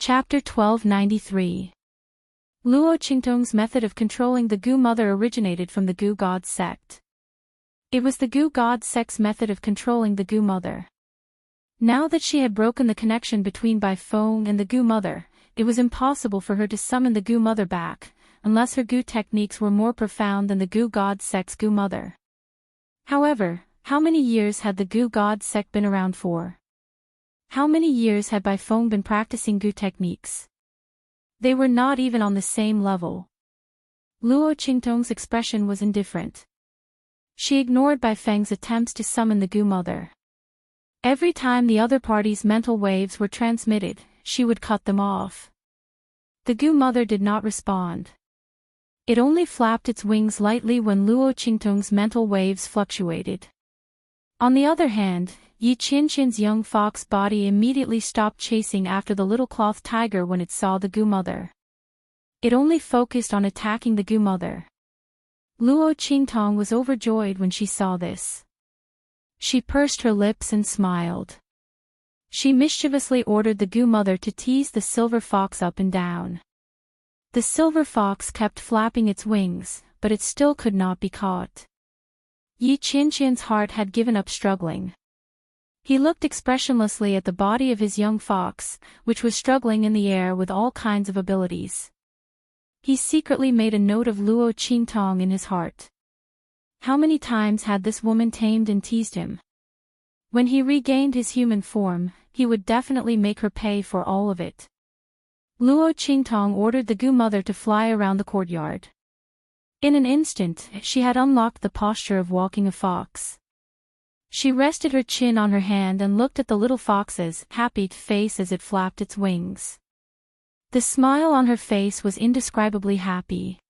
Chapter 1293. Luo Qingtong's method of controlling the Gu mother originated from the Gu God sect. It was the Gu God sect's method of controlling the Gu mother. Now that she had broken the connection between Bai Feng and the Gu mother, it was impossible for her to summon the Gu mother back, unless her Gu techniques were more profound than the Gu God sect's Gu mother. However, how many years had the Gu God sect been around for? How many years had Bai Feng been practicing Gu techniques? They were not even on the same level. Luo Qingtong's expression was indifferent. She ignored Bai Feng's attempts to summon the Gu mother. Every time the other party's mental waves were transmitted, she would cut them off. The Gu mother did not respond. It only flapped its wings lightly when Luo Qingtong's mental waves fluctuated. On the other hand, Yi Qianqian's young fox body immediately stopped chasing after the little cloth tiger when it saw the Gu mother. It only focused on attacking the Gu mother. Luo Qingtong was overjoyed when she saw this. She pursed her lips and smiled. She mischievously ordered the Gu mother to tease the silver fox up and down. The silver fox kept flapping its wings, but it still could not be caught. Yi Qianqian's heart had given up struggling. He looked expressionlessly at the body of his young fox, which was struggling in the air with all kinds of abilities. He secretly made a note of Luo Qingtong in his heart. How many times had this woman tamed and teased him? When he regained his human form, he would definitely make her pay for all of it. Luo Qingtong ordered the Gu mother to fly around the courtyard. In an instant, she had unlocked the posture of walking a fox. She rested her chin on her hand and looked at the little fox's happy face as it flapped its wings. The smile on her face was indescribably happy.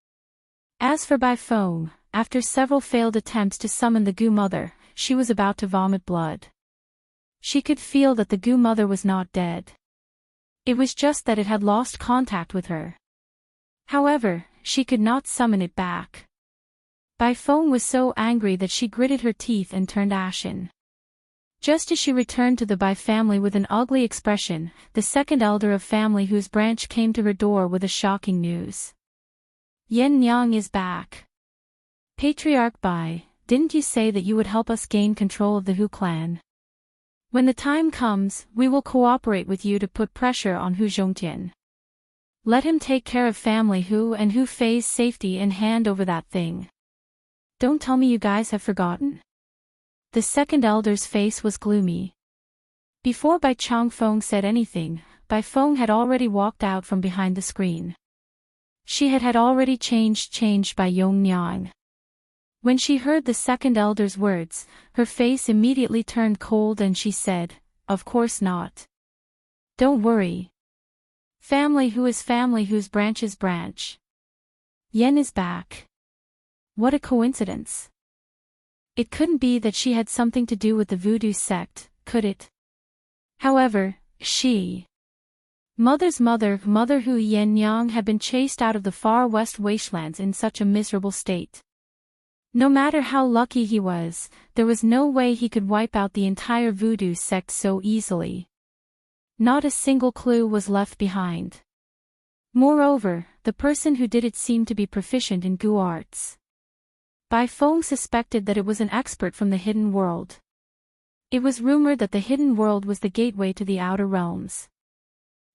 As for Bai Feng, after several failed attempts to summon the Gu mother, she was about to vomit blood. She could feel that the Gu mother was not dead. It was just that it had lost contact with her. However, she could not summon it back. Bai Feng was so angry that she gritted her teeth and turned ashen. Just as she returned to the Bai family with an ugly expression, the second elder of family whose branch came to her door with a shocking news. Yan Nyang is back. Patriarch Bai, didn't you say that you would help us gain control of the Hu clan? When the time comes, we will cooperate with you to put pressure on Hu Zhongtian. Let him take care of family Hu and Hu Fei's safety and hand over that thing. Don't tell me you guys have forgotten? The second elder's face was gloomy. Before Bai Changfeng said anything, Bai Feng had already walked out from behind the screen. She had already changed Bai Yongnyang. When she heard the second elder's words, her face immediately turned cold and she said, "Of course not. Don't worry. Family Hu is family whose branch is branch. Yen is back." What a coincidence. It couldn't be that she had something to do with the voodoo sect, could it? However, Mother's mother Hu Yan Yang had been chased out of the far west wastelands in such a miserable state. No matter how lucky he was, there was no way he could wipe out the entire voodoo sect so easily. Not a single clue was left behind. Moreover, the person who did it seemed to be proficient in Gu arts. Bai Feng suspected that it was an expert from the hidden world. It was rumored that the hidden world was the gateway to the outer realms.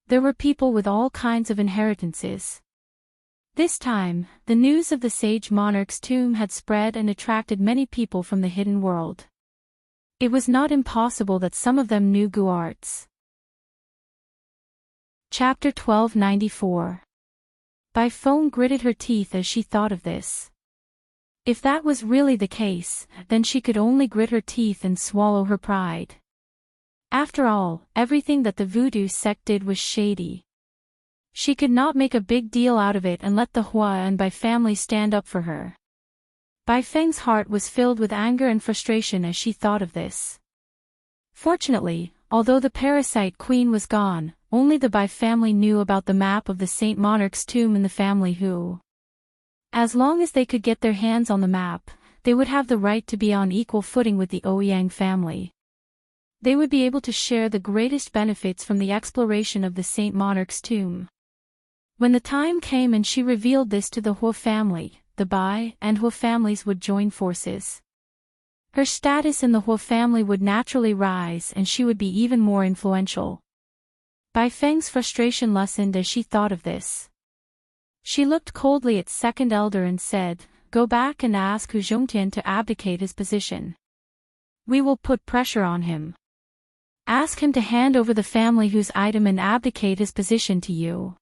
There were people with all kinds of inheritances. This time, the news of the sage monarch's tomb had spread and attracted many people from the hidden world. It was not impossible that some of them knew Gu arts. Chapter 1294. Bai Feng gritted her teeth as she thought of this. If that was really the case, then she could only grit her teeth and swallow her pride. After all, everything that the voodoo sect did was shady. She could not make a big deal out of it and let the Hua and Bai family stand up for her. Bai Feng's heart was filled with anger and frustration as she thought of this. Fortunately, although the parasite queen was gone, only the Bai family knew about the map of the Saint Monarch's tomb in the family Hu. As long as they could get their hands on the map, they would have the right to be on equal footing with the Ouyang family. They would be able to share the greatest benefits from the exploration of the Saint Monarch's tomb. When the time came and she revealed this to the Hua family, the Bai and Hua families would join forces. Her status in the Hua family would naturally rise and she would be even more influential. Bai Feng's frustration lessened as she thought of this. She looked coldly at second elder and said, "Go back and ask Hu Zhongtian to abdicate his position. We will put pressure on him. Ask him to hand over the family whose item and abdicate his position to you."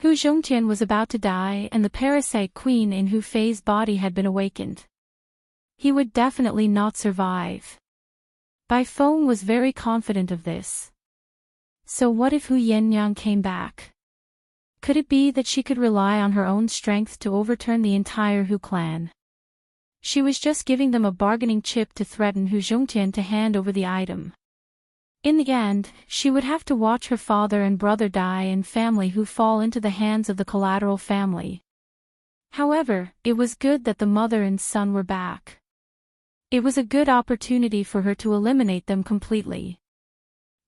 Hu Zhongtian was about to die and the parasite queen in Hu Fei's body had been awakened. He would definitely not survive. Bai Feng was very confident of this. So what if Hu Yannyang came back? Could it be that she could rely on her own strength to overturn the entire Hu clan? She was just giving them a bargaining chip to threaten Hu Zhongtian to hand over the item. In the end, she would have to watch her father and brother die and family who fall into the hands of the collateral family. However, it was good that the mother and son were back. It was a good opportunity for her to eliminate them completely.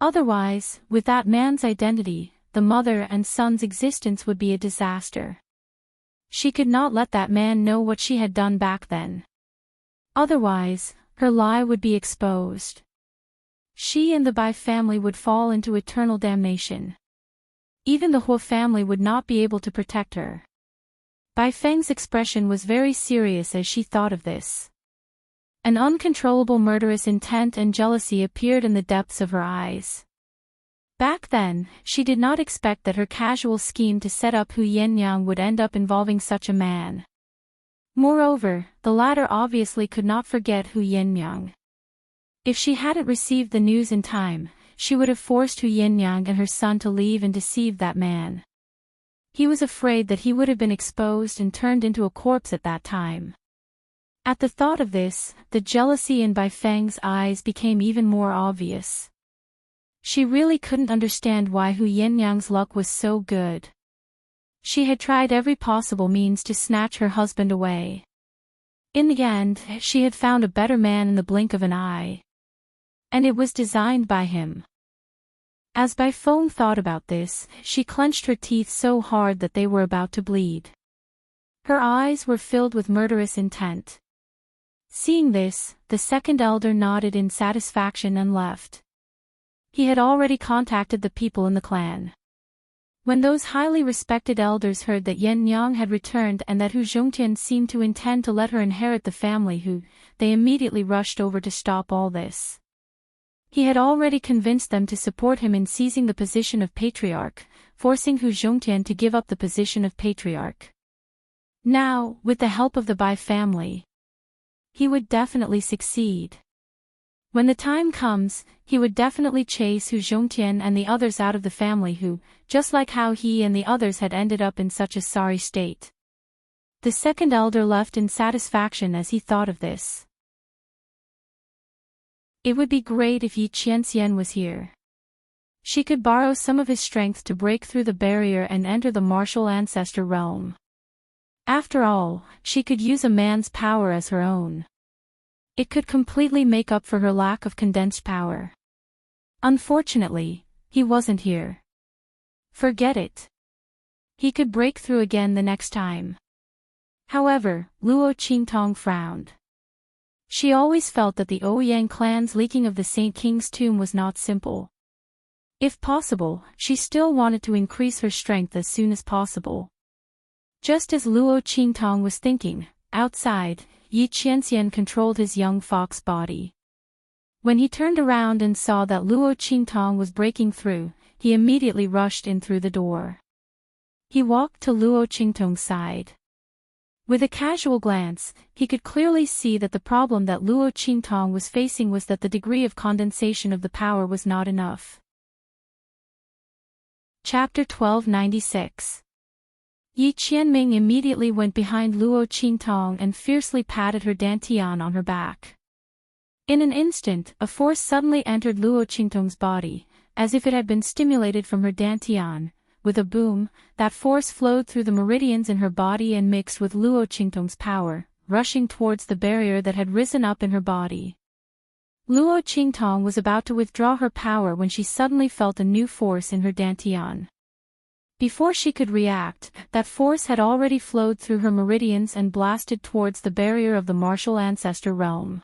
Otherwise, with that man's identity, the mother and son's existence would be a disaster. She could not let that man know what she had done back then. Otherwise, her lie would be exposed. She and the Bai family would fall into eternal damnation. Even the Hua family would not be able to protect her. Bai Feng's expression was very serious as she thought of this. An uncontrollable murderous intent and jealousy appeared in the depths of her eyes. Back then, she did not expect that her casual scheme to set up Hu Yannyang would end up involving such a man. Moreover, the latter obviously could not forget Hu Yannyang. If she hadn't received the news in time, she would have forced Hu Yannyang and her son to leave and deceive that man. He was afraid that he would have been exposed and turned into a corpse at that time. At the thought of this, the jealousy in Bai Feng's eyes became even more obvious. She really couldn't understand why Hu Yannyang's luck was so good. She had tried every possible means to snatch her husband away. In the end, she had found a better man in the blink of an eye. And it was designed by him. As Bai Feng thought about this, she clenched her teeth so hard that they were about to bleed. Her eyes were filled with murderous intent. Seeing this, the second elder nodded in satisfaction and left. He had already contacted the people in the clan. When those highly respected elders heard that Yannyang had returned and that Hu Zhongtian seemed to intend to let her inherit the family they immediately rushed over to stop all this. He had already convinced them to support him in seizing the position of patriarch, forcing Hu Zhongtian to give up the position of patriarch. Now, with the help of the Bai family, he would definitely succeed. When the time comes, he would definitely chase Hu Zhongtian and the others out of the family just like how he and the others had ended up in such a sorry state. The second elder left in satisfaction as he thought of this. It would be great if Yi Qianxian was here. She could borrow some of his strength to break through the barrier and enter the martial ancestor realm. After all, she could use a man's power as her own. It could completely make up for her lack of condensed power. Unfortunately, he wasn't here. Forget it. He could break through again the next time. However, Luo Qingtong frowned. She always felt that the Ouyang clan's leaking of the Saint King's tomb was not simple. If possible, she still wanted to increase her strength as soon as possible. Just as Luo Qingtong was thinking, outside, Yi Qianxian controlled his young fox body. When he turned around and saw that Luo Qingtong was breaking through, he immediately rushed in through the door. He walked to Luo Qingtong's side. With a casual glance, he could clearly see that the problem that Luo Qingtong was facing was that the degree of condensation of the power was not enough. Chapter 1296. Yi Qianming immediately went behind Luo Qingtong and fiercely patted her dantian on her back. In an instant, a force suddenly entered Luo Qingtong's body, as if it had been stimulated from her dantian. With a boom, that force flowed through the meridians in her body and mixed with Luo Qingtong's power, rushing towards the barrier that had risen up in her body. Luo Qingtong was about to withdraw her power when she suddenly felt a new force in her dantian. Before she could react, that force had already flowed through her meridians and blasted towards the barrier of the martial ancestor realm.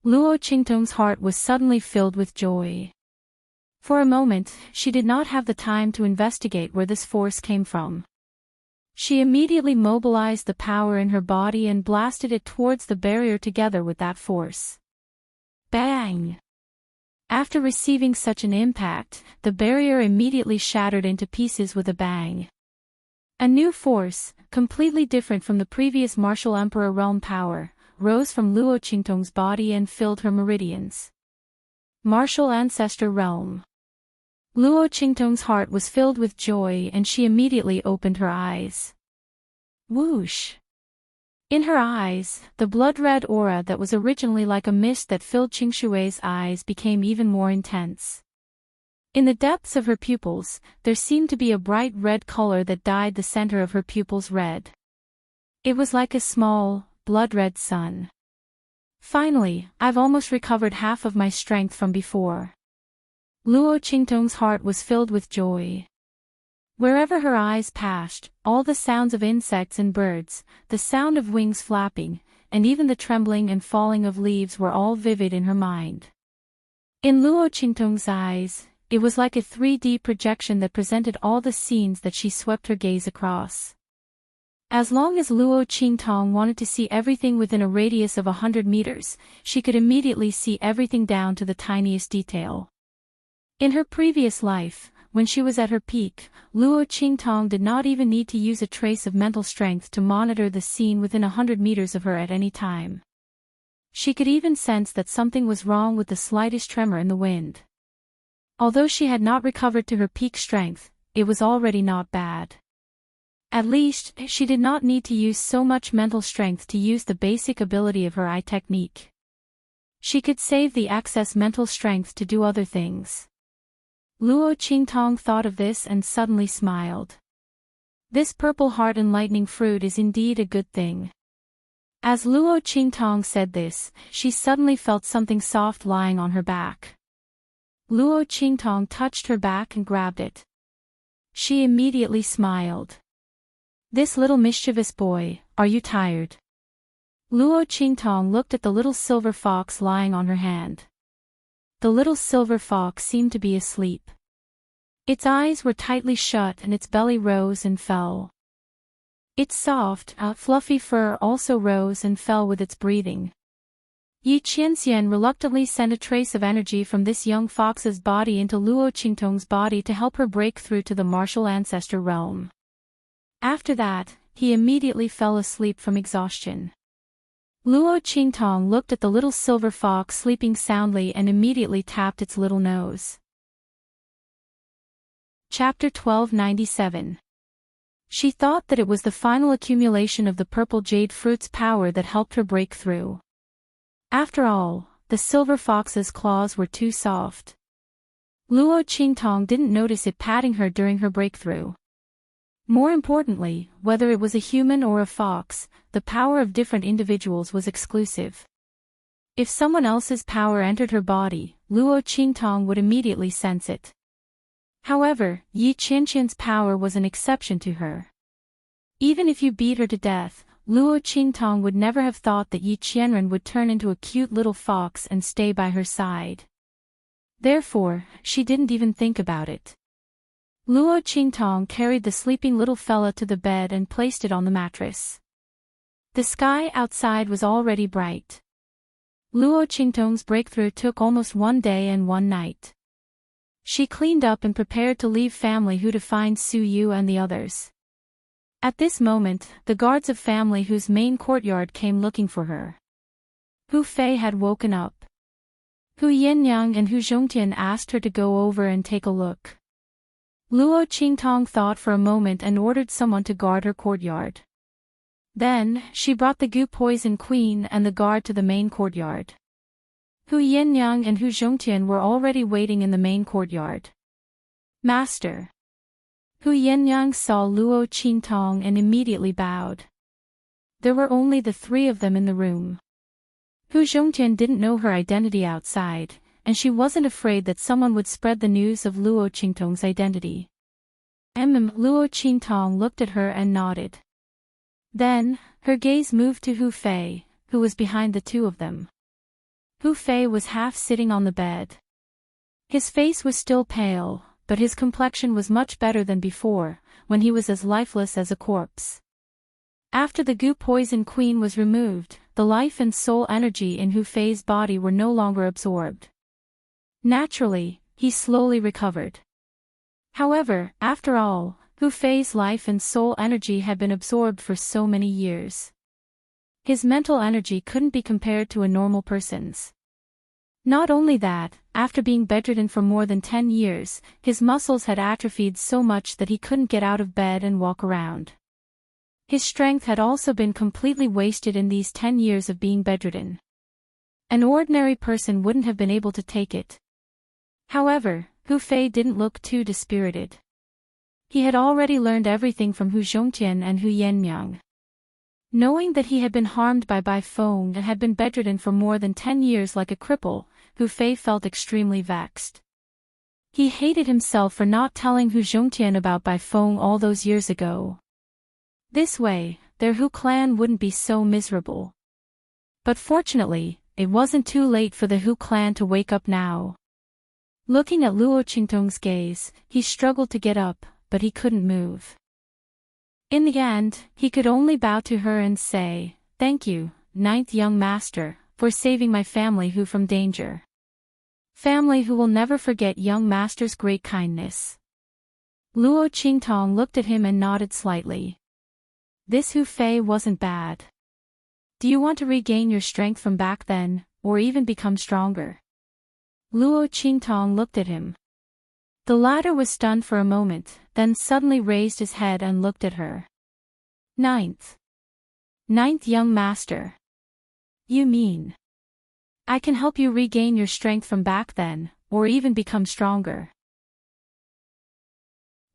Luo Qingtong's heart was suddenly filled with joy. For a moment, she did not have the time to investigate where this force came from. She immediately mobilized the power in her body and blasted it towards the barrier together with that force. Bang! After receiving such an impact, the barrier immediately shattered into pieces with a bang. A new force, completely different from the previous martial emperor realm power, rose from Luo Qingtong's body and filled her meridians. Martial ancestor realm. Luo Qingtong's heart was filled with joy and she immediately opened her eyes. Whoosh! In her eyes, the blood-red aura that was originally like a mist that filled Qingshui's eyes became even more intense. In the depths of her pupils, there seemed to be a bright red color that dyed the center of her pupils red. It was like a small, blood-red sun. Finally, I've almost recovered half of my strength from before. Luo Qingtong's heart was filled with joy. Wherever her eyes passed, all the sounds of insects and birds, the sound of wings flapping, and even the trembling and falling of leaves were all vivid in her mind. In Luo Qingtong's eyes, it was like a 3D projection that presented all the scenes that she swept her gaze across. As long as Luo Qingtong wanted to see everything within a radius of 100 meters, she could immediately see everything down to the tiniest detail. In her previous life, when she was at her peak, Luo Qingtong did not even need to use a trace of mental strength to monitor the scene within 100 meters of her at any time. She could even sense that something was wrong with the slightest tremor in the wind. Although she had not recovered to her peak strength, it was already not bad. At least, she did not need to use so much mental strength to use the basic ability of her eye technique. She could save the excess mental strength to do other things. Luo Qingtong thought of this and suddenly smiled. This purple heart enlightening fruit is indeed a good thing. As Luo Qingtong said this, she suddenly felt something soft lying on her back. Luo Qingtong touched her back and grabbed it. She immediately smiled. This little mischievous boy, are you tired? Luo Qingtong looked at the little silver fox lying on her hand. The little silver fox seemed to be asleep. Its eyes were tightly shut and its belly rose and fell. Its soft, fluffy fur also rose and fell with its breathing. Yi Qianxian reluctantly sent a trace of energy from this young fox's body into Luo Qingtong's body to help her break through to the martial ancestor realm. After that, he immediately fell asleep from exhaustion. Luo Qingtong looked at the little silver fox sleeping soundly and immediately tapped its little nose. Chapter 1297. She thought that it was the final accumulation of the purple jade fruit's power that helped her break through. After all, the silver fox's claws were too soft. Luo Qingtong didn't notice it patting her during her breakthrough. More importantly, whether it was a human or a fox, the power of different individuals was exclusive. If someone else's power entered her body, Luo Qingtong would immediately sense it. However, Yi Qianxian's power was an exception to her. Even if you beat her to death, Luo Qingtong would never have thought that Yi Qianren would turn into a cute little fox and stay by her side. Therefore, she didn't even think about it. Luo Qingtong carried the sleeping little fella to the bed and placed it on the mattress. The sky outside was already bright. Luo Qingtong's breakthrough took almost 1 day and 1 night. She cleaned up and prepared to leave Family Hu to find Su Yu and the others. At this moment, the guards of Family Hu's main courtyard came looking for her. Hu Fei had woken up. Hu Yinyang and Hu Zhongtian asked her to go over and take a look. Luo Qingtong thought for a moment and ordered someone to guard her courtyard. Then, she brought the Gu Poison Queen and the guard to the main courtyard. Hu Yinyang and Hu Zhongtian were already waiting in the main courtyard. Master. Hu Yinyang saw Luo Qingtong and immediately bowed. There were only the 3 of them in the room. Hu Zhongtian didn't know her identity outside, and she wasn't afraid that someone would spread the news of Luo Qingtong's identity. Luo Qingtong looked at her and nodded. Then, her gaze moved to Hu Fei, who was behind the two of them. Hu Fei was half sitting on the bed. His face was still pale, but his complexion was much better than before, when he was as lifeless as a corpse. After the goo poison queen was removed, the life and soul energy in Hu Fei's body were no longer absorbed. Naturally, he slowly recovered. However, after all, Hu Fei's life and soul energy had been absorbed for so many years. His mental energy couldn't be compared to a normal person's. Not only that, after being bedridden for more than 10 years, his muscles had atrophied so much that he couldn't get out of bed and walk around. His strength had also been completely wasted in these 10 years of being bedridden. An ordinary person wouldn't have been able to take it. However, Hu Fei didn't look too dispirited. He had already learned everything from Hu Zhongtian and Hu Yanmiang. Knowing that he had been harmed by Bai Feng and had been bedridden for more than 10 years like a cripple, Hu Fei felt extremely vexed. He hated himself for not telling Hu Zhongtian about Bai Feng all those years ago. This way, their Hu clan wouldn't be so miserable. But fortunately, it wasn't too late for the Hu clan to wake up now. Looking at Luo Qingtong's gaze, he struggled to get up, but he couldn't move. In the end, he could only bow to her and say, "Thank you, ninth young master, for saving my family Hu from danger. Family who will never forget young master's great kindness." Luo Qingtong looked at him and nodded slightly. This Hu Fei wasn't bad. Do you want to regain your strength from back then, or even become stronger? Luo Qingtong looked at him. The latter was stunned for a moment, then suddenly raised his head and looked at her. Ninth young master. You mean I can help you regain your strength from back then, or even become stronger?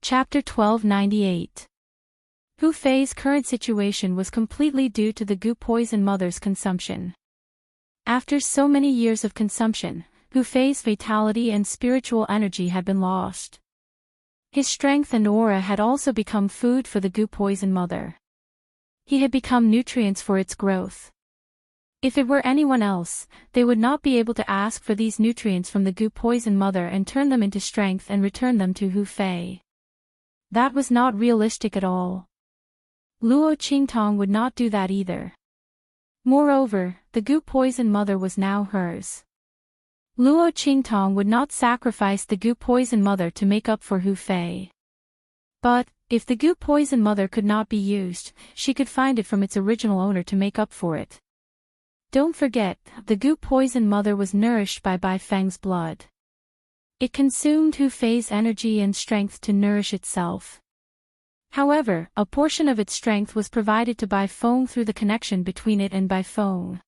Chapter 1298. Hu Fei's current situation was completely due to the goo poison mother's consumption. After so many years of consumption, Hu Fei's vitality and spiritual energy had been lost. His strength and aura had also become food for the goo poison mother. He had become nutrients for its growth. If it were anyone else, they would not be able to ask for these nutrients from the goo poison mother and turn them into strength and return them to Hu Fei. That was not realistic at all. Luo Qingtong would not do that either. Moreover, the goo poison mother was now hers. Luo Qingtong would not sacrifice the goo poison mother to make up for Hu Fei. But, if the goo poison mother could not be used, she could find it from its original owner to make up for it. Don't forget, the goo poison mother was nourished by Bai Feng's blood. It consumed Hu Fei's energy and strength to nourish itself. However, a portion of its strength was provided to Bai Feng through the connection between it and Bai Feng.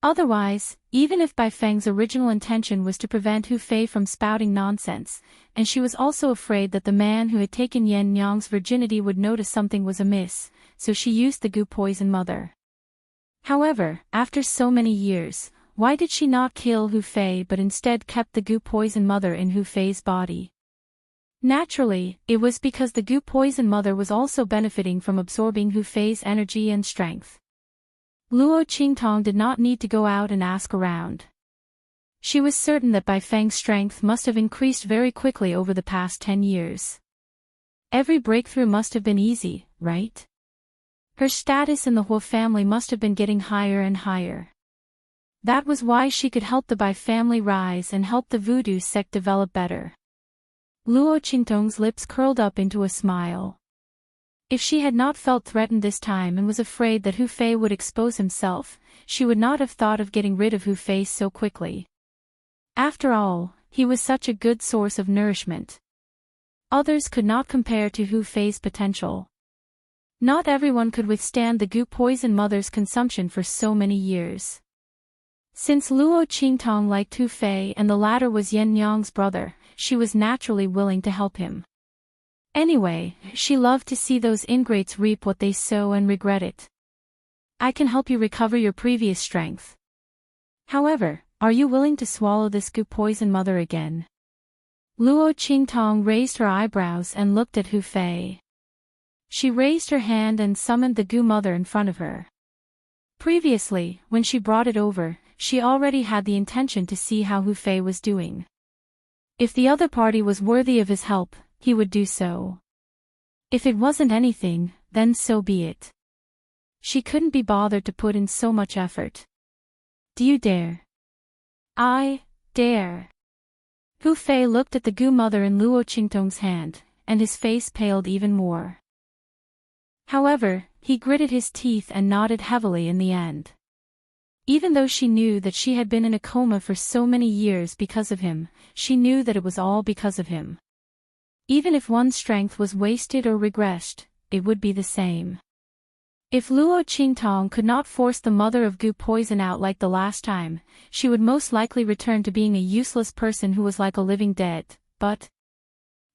Otherwise, even if Bai Feng's original intention was to prevent Hu Fei from spouting nonsense, and she was also afraid that the man who had taken Yan Nyang's virginity would notice something was amiss, so she used the goo poison mother. However, after so many years, why did she not kill Hu Fei but instead kept the goo poison mother in Hu Fei's body? Naturally, it was because the goo poison mother was also benefiting from absorbing Hu Fei's energy and strength. Luo Qingtong did not need to go out and ask around. She was certain that Bai Feng's strength must have increased very quickly over the past 10 years. Every breakthrough must have been easy, right? Her status in the Huo family must have been getting higher and higher. That was why she could help the Bai family rise and help the voodoo sect develop better. Luo Qingtong's lips curled up into a smile. If she had not felt threatened this time and was afraid that Hu Fei would expose himself, she would not have thought of getting rid of Hu Fei so quickly. After all, he was such a good source of nourishment. Others could not compare to Hu Fei's potential. Not everyone could withstand the goo poison mother's consumption for so many years. Since Luo Qingtong liked Hu Fei and the latter was Yan Nyang's brother, she was naturally willing to help him. Anyway, she loved to see those ingrates reap what they sow and regret it. I can help you recover your previous strength. However, are you willing to swallow this goo poison mother again? Luo Qingtong raised her eyebrows and looked at Hu Fei. She raised her hand and summoned the goo mother in front of her. Previously, when she brought it over, she already had the intention to see how Hu Fei was doing. If the other party was worthy of his help, he would do so. If it wasn't anything, then so be it. She couldn't be bothered to put in so much effort. Do you dare? I dare. Hu Fei looked at the goo mother in Luo Qingtong's hand, and his face paled even more. However, he gritted his teeth and nodded heavily in the end. Even though she knew that she had been in a coma for so many years because of him, she knew that it was all because of him. Even if one's strength was wasted or regressed, it would be the same. If Luo Qingtong could not force the mother of goo poison out like the last time, she would most likely return to being a useless person who was like a living dead, but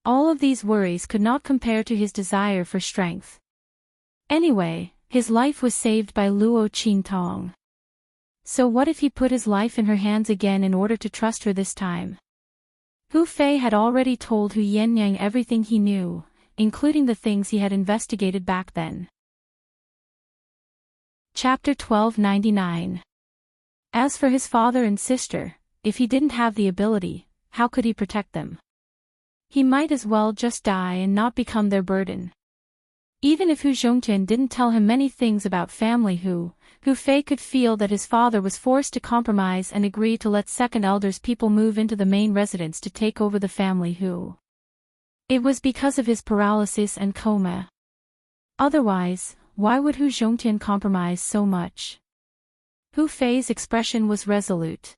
all of these worries could not compare to his desire for strength. Anyway, his life was saved by Luo Qingtong. So what if he put his life in her hands again in order to trust her this time? Hu Fei had already told Hu Yannyang everything he knew, including the things he had investigated back then. Chapter 1299. As for his father and sister, if he didn't have the ability, how could he protect them? He might as well just die and not become their burden. Even if Hu Zhongtian didn't tell him many things about family Hu Fei could feel that his father was forced to compromise and agree to let second elders people move into the main residence to take over the family Hu. It was because of his paralysis and coma. Otherwise, why would Hu Zhongtian compromise so much? Hu Fei's expression was resolute.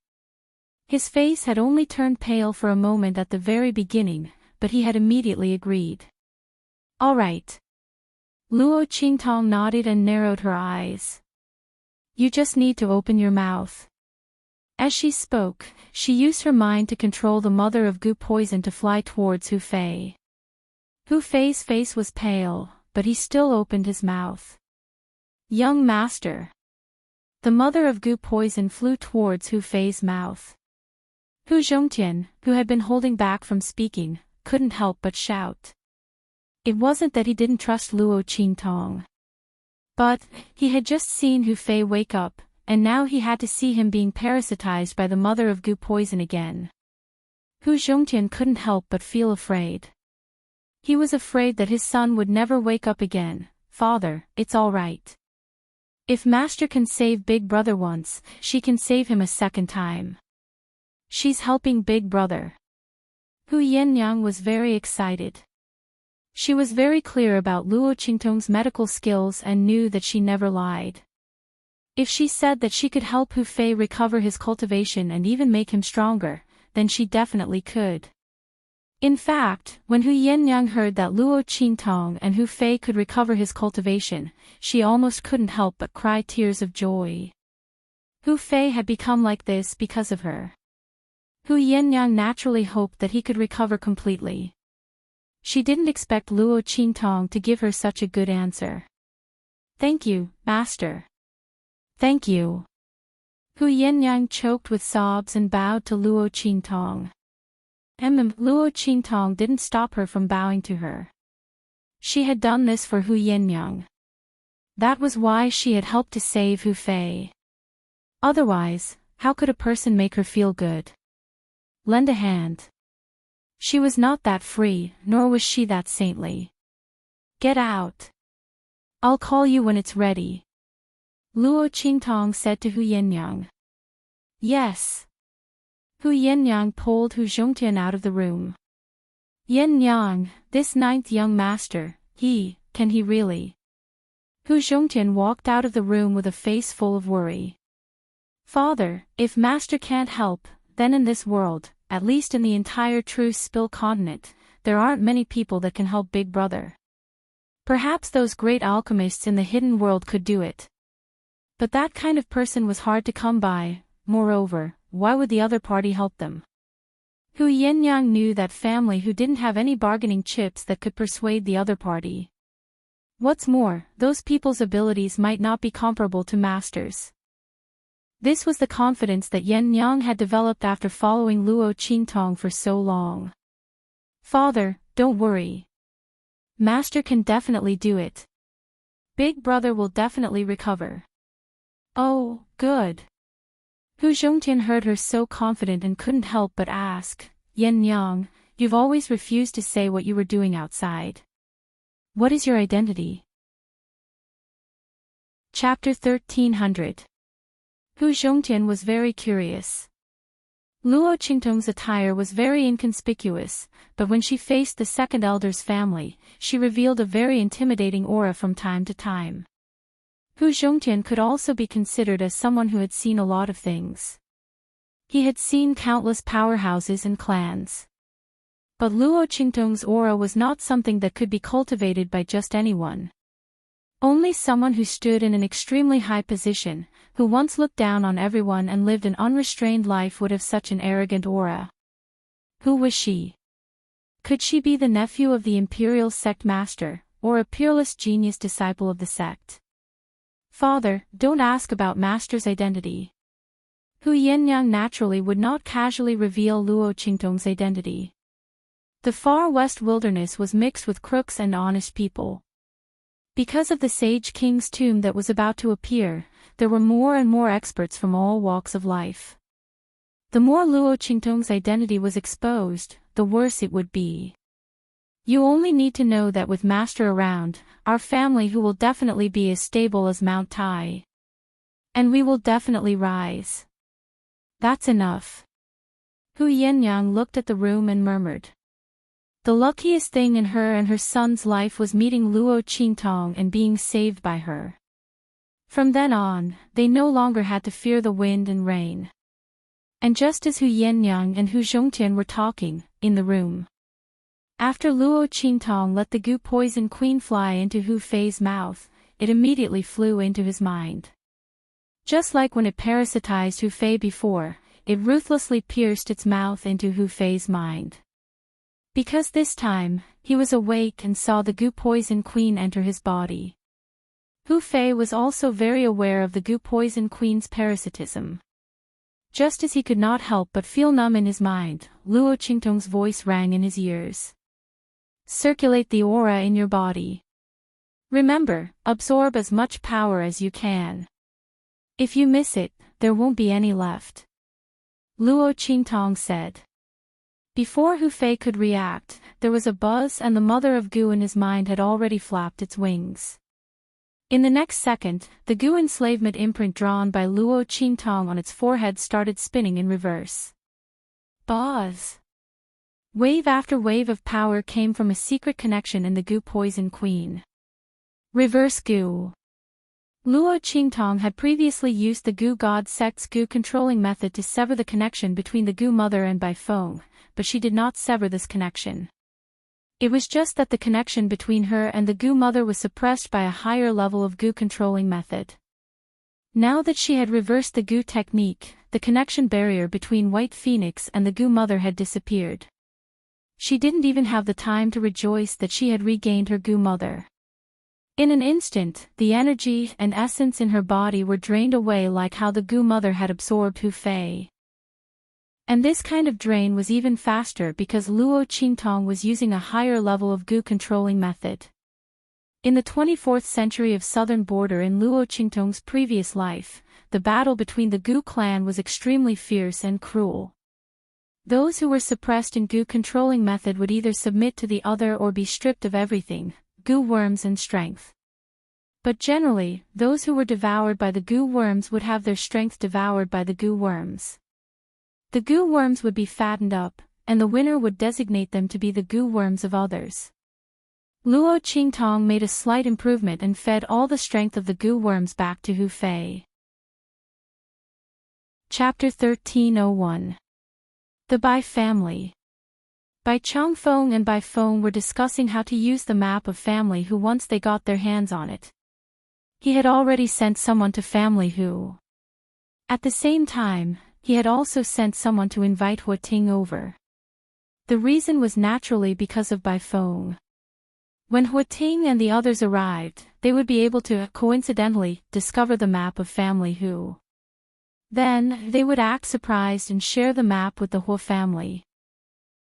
His face had only turned pale for a moment at the very beginning, but he had immediately agreed. All right. Luo Qingtong nodded and narrowed her eyes. You just need to open your mouth. As she spoke, she used her mind to control the mother of goo poison to fly towards Hu Fei. Hu Fei's face was pale, but he still opened his mouth. Young master. The mother of goo poison flew towards Hu Fei's mouth. Hu Zhongtian, who had been holding back from speaking, couldn't help but shout. It wasn't that he didn't trust Luo Qingtong. But he had just seen Hu Fei wake up, and now he had to see him being parasitized by the mother of goo poison again. Hu Zhongtian couldn't help but feel afraid. He was afraid that his son would never wake up again. Father, it's all right. If Master can save Big Brother once, she can save him a second time. She's helping Big Brother. Hu Yannyang was very excited. She was very clear about Luo Qingtong's medical skills and knew that she never lied. If she said that she could help Hu Fei recover his cultivation and even make him stronger, then she definitely could. In fact, when Hu Yannyang heard that Luo Qingtong and Hu Fei could recover his cultivation, she almost couldn't help but cry tears of joy. Hu Fei had become like this because of her. Hu Yannyang naturally hoped that he could recover completely. She didn't expect Luo Qingtong to give her such a good answer. Thank you, Master. Thank you. Hu Yannyang choked with sobs and bowed to Luo Qingtong. Luo Qingtong didn't stop her from bowing to her. She had done this for Hu Yannyang. That was why she had helped to save Hu Fei. Otherwise, how could a person make her feel good? Lend a hand. She was not that free, nor was she that saintly. Get out. I'll call you when it's ready. Luo Qingtong said to Hu Yannyang. Yes. Hu Yannyang pulled Hu Zhongtian out of the room. Yannyang, this ninth young master, can he really? Hu Zhongtian walked out of the room with a face full of worry. Father, if Master can't help, then in this world, at least in the entire True Spill continent, there aren't many people that can help Big Brother. Perhaps those great alchemists in the hidden world could do it. But that kind of person was hard to come by. Moreover, why would the other party help them? Hu Yannyang knew that family who didn't have any bargaining chips that could persuade the other party. What's more, those people's abilities might not be comparable to Master's. This was the confidence that Yen Yang had developed after following Luo Qingtong for so long. Father, don't worry. Master can definitely do it. Big brother will definitely recover. Oh, good. Hu Zhongtian heard her so confident and couldn't help but ask, Yen Yang, you've always refused to say what you were doing outside. What is your identity? Chapter 1300. Hu Zhongtian was very curious. Luo Qingtong's attire was very inconspicuous, but when she faced the second elder's family, she revealed a very intimidating aura from time to time. Hu Zhongtian could also be considered as someone who had seen a lot of things. He had seen countless powerhouses and clans. But Luo Qingtong's aura was not something that could be cultivated by just anyone. Only someone who stood in an extremely high position, who once looked down on everyone and lived an unrestrained life would have such an arrogant aura. Who was she? Could she be the nephew of the imperial sect master, or a peerless genius disciple of the sect? Father, don't ask about master's identity. Hu Yenyang naturally would not casually reveal Luo Qingtong's identity. The far west wilderness was mixed with crooks and honest people. Because of the sage king's tomb that was about to appear, there were more and more experts from all walks of life. The more Luo Qingtong's identity was exposed, the worse it would be. You only need to know that with Master around, our family who will definitely be as stable as Mount Tai. And we will definitely rise. That's enough. Hu Yenyang looked at the room and murmured. The luckiest thing in her and her son's life was meeting Luo Qingtong and being saved by her. From then on, they no longer had to fear the wind and rain. And just as Hu Yenyang and Hu Zhongtian were talking, in the room, after Luo Qingtong let the goo poison queen fly into Hu Fei's mouth, it immediately flew into his mind. Just like when it parasitized Hu Fei before, it ruthlessly pierced its mouth into Hu Fei's mind. Because this time, he was awake and saw the goo poison queen enter his body. Hu Fei was also very aware of the goo poison queen's parasitism. Just as he could not help but feel numb in his mind, Luo Qingtong's voice rang in his ears. Circulate the aura in your body. Remember, absorb as much power as you can. If you miss it, there won't be any left. Luo Qingtong said. Before Hu Fei could react, there was a buzz and the mother of goo in his mind had already flapped its wings. In the next second, the goo enslavement imprint drawn by Luo Qingtong on its forehead started spinning in reverse. Buzz! Wave after wave of power came from a secret connection in the goo poison queen. Reverse goo. Luo Qingtong had previously used the goo god sect's goo controlling method to sever the connection between the goo mother and Bai Feng, but she did not sever this connection. It was just that the connection between her and the goo mother was suppressed by a higher level of goo controlling method. Now that she had reversed the goo technique, the connection barrier between White Phoenix and the goo mother had disappeared. She didn't even have the time to rejoice that she had regained her goo mother. In an instant, the energy and essence in her body were drained away like how the goo mother had absorbed Hu Fei. And this kind of drain was even faster because Luo Qingtong was using a higher level of goo controlling method. In the 24th century of southern border in Luo Qingtong's previous life, the battle between the goo clan was extremely fierce and cruel. Those who were suppressed in goo controlling method would either submit to the other or be stripped of everything, goo worms and strength. But generally, those who were devoured by the goo worms would have their strength devoured by the goo worms. The goo worms would be fattened up, and the winner would designate them to be the goo worms of others. Luo Qingtong made a slight improvement and fed all the strength of the goo worms back to Hu Fei. Chapter 1301. The Bai family. Bai Changfeng and Bai Feng were discussing how to use the map of family Hu once they got their hands on it. He had already sent someone to family Hu. At the same time, he had also sent someone to invite Hua Ting over. The reason was naturally because of Bai Feng. When Hua Ting and the others arrived, they would be able to, coincidentally, discover the map of family Hu. Then, they would act surprised and share the map with the Hua family.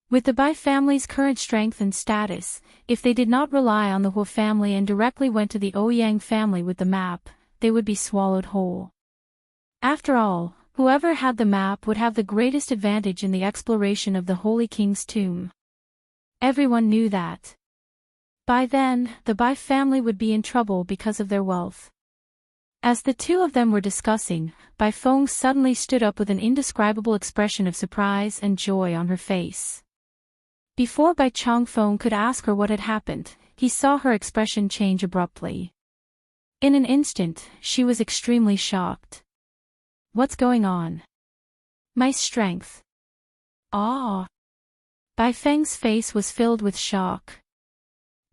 With the Bai family's current strength and status, if they did not rely on the Hua family and directly went to the Ouyang family with the map, they would be swallowed whole. After all, whoever had the map would have the greatest advantage in the exploration of the Holy King's tomb. Everyone knew that. By then, the Bai family would be in trouble because of their wealth. As the two of them were discussing, Bai Feng suddenly stood up with an indescribable expression of surprise and joy on her face. Before Bai Changfeng could ask her what had happened, he saw her expression change abruptly. In an instant, she was extremely shocked. What's going on? My strength. Ah! Bai Feng's face was filled with shock.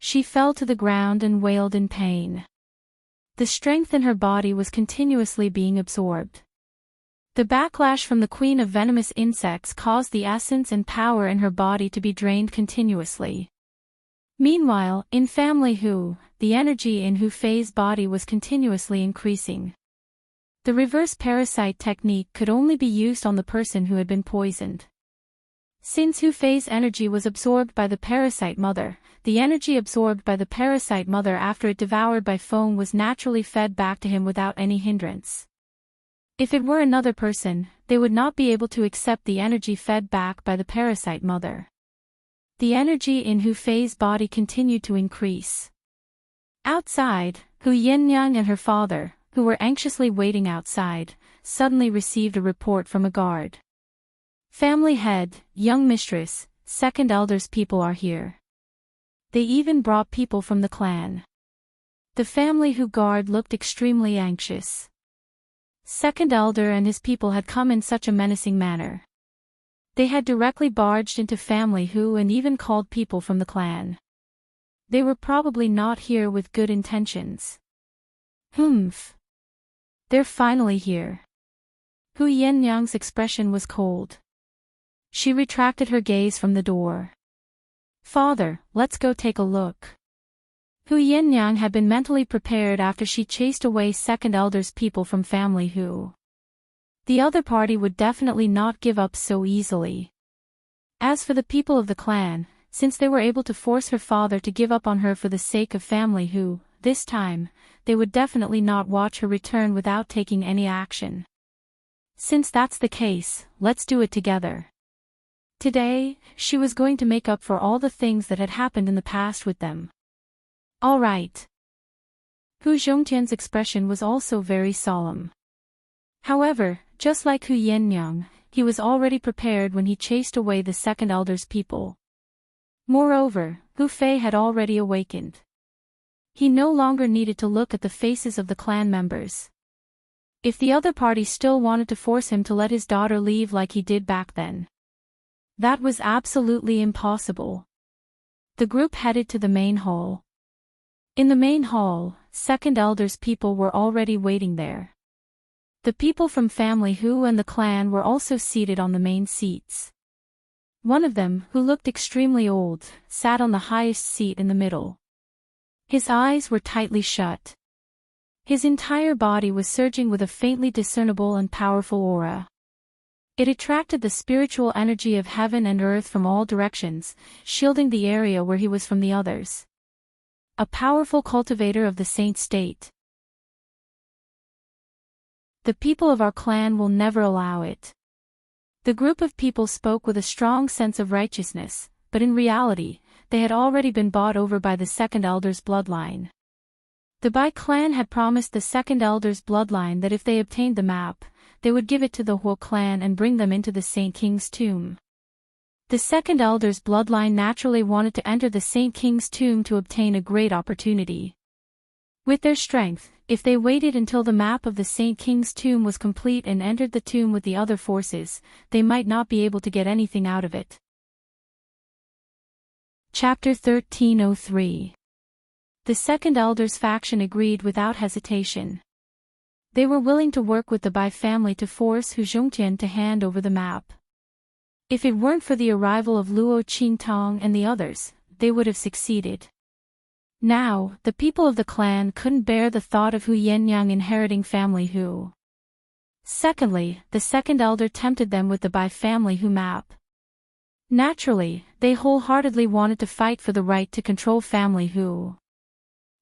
She fell to the ground and wailed in pain. The strength in her body was continuously being absorbed. The backlash from the queen of venomous insects caused the essence and power in her body to be drained continuously. Meanwhile, in family Hu, the energy in Hu Fei's body was continuously increasing. The reverse parasite technique could only be used on the person who had been poisoned. Since Hu Fei's energy was absorbed by the parasite mother, the energy absorbed by the parasite mother after it devoured Bai Feng was naturally fed back to him without any hindrance. If it were another person, they would not be able to accept the energy fed back by the parasite mother. The energy in Hu Fei's body continued to increase. Outside, Hu Yinyang and her father, who were anxiously waiting outside, suddenly received a report from a guard. Family head, young mistress, second elders people are here. They even brought people from the clan. The family Hu guard looked extremely anxious. Second elder and his people had come in such a menacing manner. They had directly barged into family Hu and even called people from the clan. They were probably not here with good intentions. Humph. They're finally here. Hu Yinyang's expression was cold. She retracted her gaze from the door. Father, let's go take a look. Hu Yinyang had been mentally prepared after she chased away second elder's people from family Hu. The other party would definitely not give up so easily. As for the people of the clan, since they were able to force her father to give up on her for the sake of family Hu, this time, they would definitely not watch her return without taking any action. Since that's the case, let's do it together. Today, she was going to make up for all the things that had happened in the past with them. All right. Hu Zhongtian's expression was also very solemn. However, just like Hu Yinyang, he was already prepared when he chased away the second elder's people. Moreover, Hu Fei had already awakened. He no longer needed to look at the faces of the clan members. If the other party still wanted to force him to let his daughter leave like he did back then, that was absolutely impossible. The group headed to the main hall. In the main hall, second elder's people were already waiting there. The people from family Hu and the clan were also seated on the main seats. One of them, who looked extremely old, sat on the highest seat in the middle. His eyes were tightly shut. His entire body was surging with a faintly discernible and powerful aura. It attracted the spiritual energy of heaven and earth from all directions, shielding the area where he was from the others. A powerful cultivator of the saint state. The people of our clan will never allow it. The group of people spoke with a strong sense of righteousness, but in reality, they had already been bought over by the second elder's bloodline. The Bai clan had promised the second elder's bloodline that if they obtained the map, they would give it to the Hua clan and bring them into the Saint King's tomb. The second elder's bloodline naturally wanted to enter the Saint King's tomb to obtain a great opportunity. With their strength, if they waited until the map of the Saint King's tomb was complete and entered the tomb with the other forces, they might not be able to get anything out of it. Chapter 1303. The second elder's faction agreed without hesitation. They were willing to work with the Bai family to force Hu Zhongtian to hand over the map. If it weren't for the arrival of Luo Qingtong and the others, they would have succeeded. Now, the people of the clan couldn't bear the thought of Hu Yinyang inheriting family Hu. Secondly, the second elder tempted them with the Bai family Hu map. Naturally, they wholeheartedly wanted to fight for the right to control family Hu.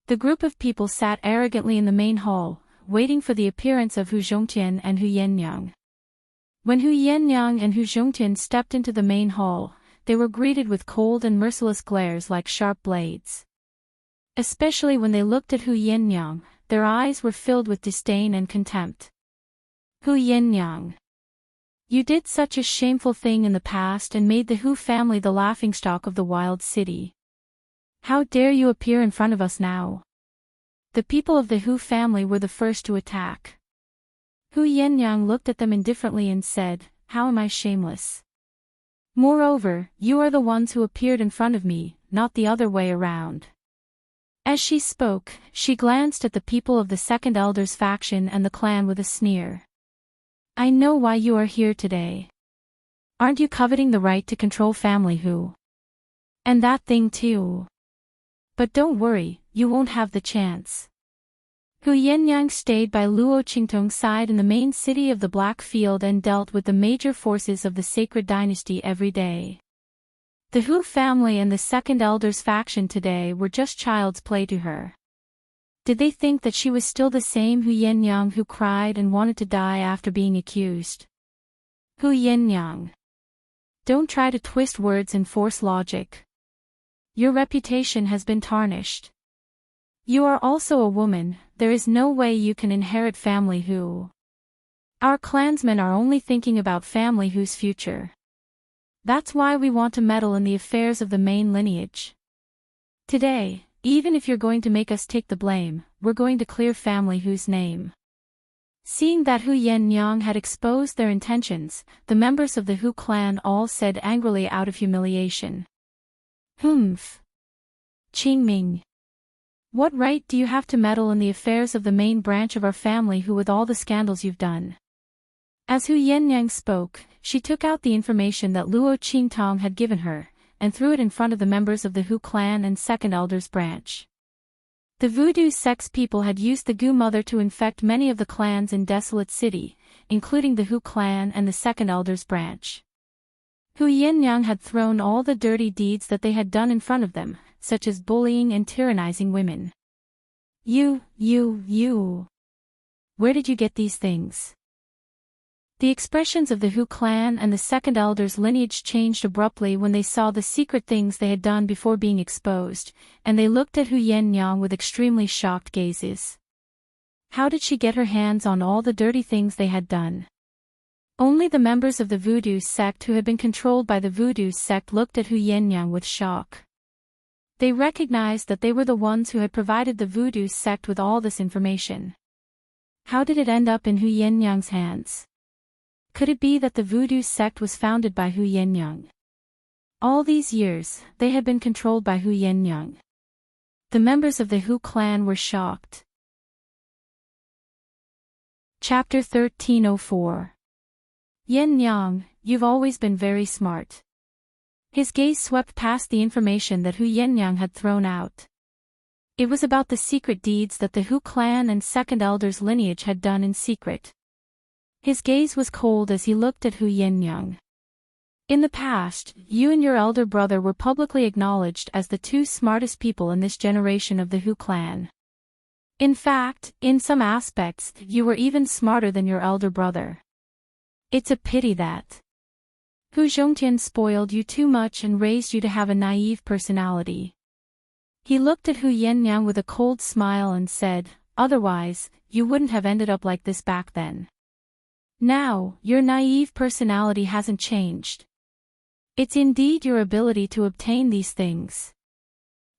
The group of people sat arrogantly in the main hall, waiting for the appearance of Hu Zhongtian and Hu Yennyang. When Hu Yennyang and Hu Zhongtian stepped into the main hall, they were greeted with cold and merciless glares like sharp blades. Especially when they looked at Hu Yennyang, their eyes were filled with disdain and contempt. Hu Yennyang, you did such a shameful thing in the past and made the Hu family the laughingstock of the wild city. How dare you appear in front of us now? The people of the Hu family were the first to attack. Hu Yennyang looked at them indifferently and said, "How am I shameless? Moreover, you are the ones who appeared in front of me, not the other way around." As she spoke, she glanced at the people of the second elder's faction and the clan with a sneer. "I know why you are here today. Aren't you coveting the right to control family Hu? And that thing too. But don't worry, you won't have the chance." Hu Yennyang stayed by Luo Qingtong's side in the main city of the Black Field and dealt with the major forces of the sacred dynasty every day. The Hu family and the second elder's faction today were just child's play to her. Did they think that she was still the same Hu Yennyang who cried and wanted to die after being accused? Hu Yennyang, don't try to twist words and force logic. Your reputation has been tarnished. You are also a woman, there is no way you can inherit family Hu. Our clansmen are only thinking about family Hu's future. That's why we want to meddle in the affairs of the main lineage. Today, even if you're going to make us take the blame, we're going to clear family Hu's name. Seeing that Hu Yennyang had exposed their intentions, the members of the Hu clan all said angrily out of humiliation. "Humph. Qingming. What right do you have to meddle in the affairs of the main branch of our family Hu with all the scandals you've done?" As Hu Yennyang spoke, she took out the information that Luo Qingtong had given her, and threw it in front of the members of the Hu clan and second elder's branch. The voodoo sects people had used the Gu mother to infect many of the clans in Desolate City, including the Hu clan and the second elder's branch. Hu Yennyang had thrown all the dirty deeds that they had done in front of them, such as bullying and tyrannizing women. You. Where did you get these things?" The expressions of the Hu clan and the second elder's lineage changed abruptly when they saw the secret things they had done before being exposed, and they looked at Hu Yennyang with extremely shocked gazes. How did she get her hands on all the dirty things they had done? Only the members of the voodoo sect who had been controlled by the voodoo sect looked at Hu Yennyang with shock. They recognized that they were the ones who had provided the voodoo sect with all this information. How did it end up in Hu Yennyang's hands? Could it be that the voodoo sect was founded by Hu Yennyang? All these years, they had been controlled by Hu Yennyang. The members of the Hu clan were shocked. Chapter 1304. Yennyang, you've always been very smart. His gaze swept past the information that Hu Yennyang had thrown out. It was about the secret deeds that the Hu clan and second elder's lineage had done in secret. His gaze was cold as he looked at Hu Yennyang. In the past, you and your elder brother were publicly acknowledged as the two smartest people in this generation of the Hu clan. In fact, in some aspects, you were even smarter than your elder brother. It's a pity that Hu Zhongtian spoiled you too much and raised you to have a naive personality. He looked at Hu Yennyang with a cold smile and said, "Otherwise, you wouldn't have ended up like this back then. Now, your naive personality hasn't changed. It's indeed your ability to obtain these things,"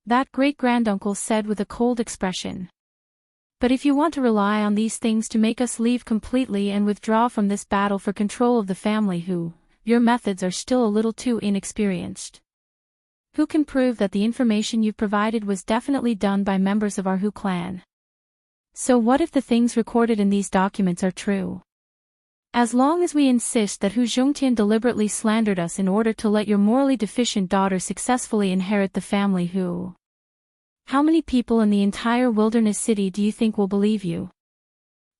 that great-granduncle said with a cold expression. "But if you want to rely on these things to make us leave completely and withdraw from this battle for control of the family Hu, your methods are still a little too inexperienced. Who can prove that the information you've provided was definitely done by members of our Hu clan? So what if the things recorded in these documents are true? As long as we insist that Hu Zhongtian deliberately slandered us in order to let your morally deficient daughter successfully inherit the family Hu, how many people in the entire wilderness city do you think will believe you?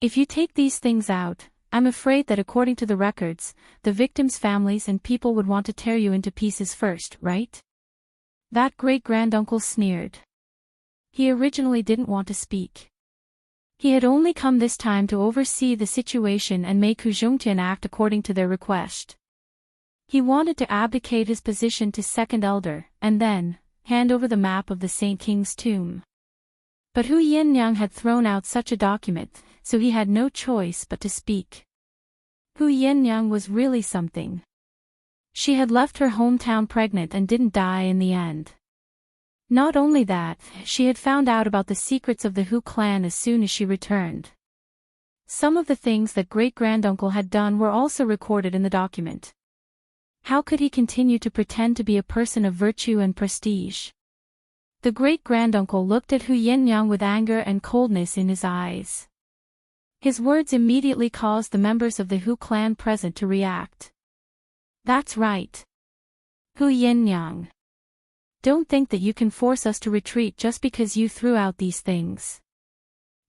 If you take these things out, I'm afraid that according to the records, the victims' families and people would want to tear you into pieces first, right? That great-granduncle sneered. He originally didn't want to speak. He had only come this time to oversee the situation and make Hu Zhongtian act according to their request. He wanted to abdicate his position to second elder, and then hand over the map of the Saint King's tomb. But Hu Yinyang had thrown out such a document, so he had no choice but to speak. Hu Yinyang was really something. She had left her hometown pregnant and didn't die in the end. Not only that, she had found out about the secrets of the Hu clan as soon as she returned. Some of the things that great-granduncle had done were also recorded in the document. How could he continue to pretend to be a person of virtue and prestige? The great-granduncle looked at Hu Yinyang with anger and coldness in his eyes. His words immediately caused the members of the Hu clan present to react. That's right. Hu Yinyang. Don't think that you can force us to retreat just because you threw out these things.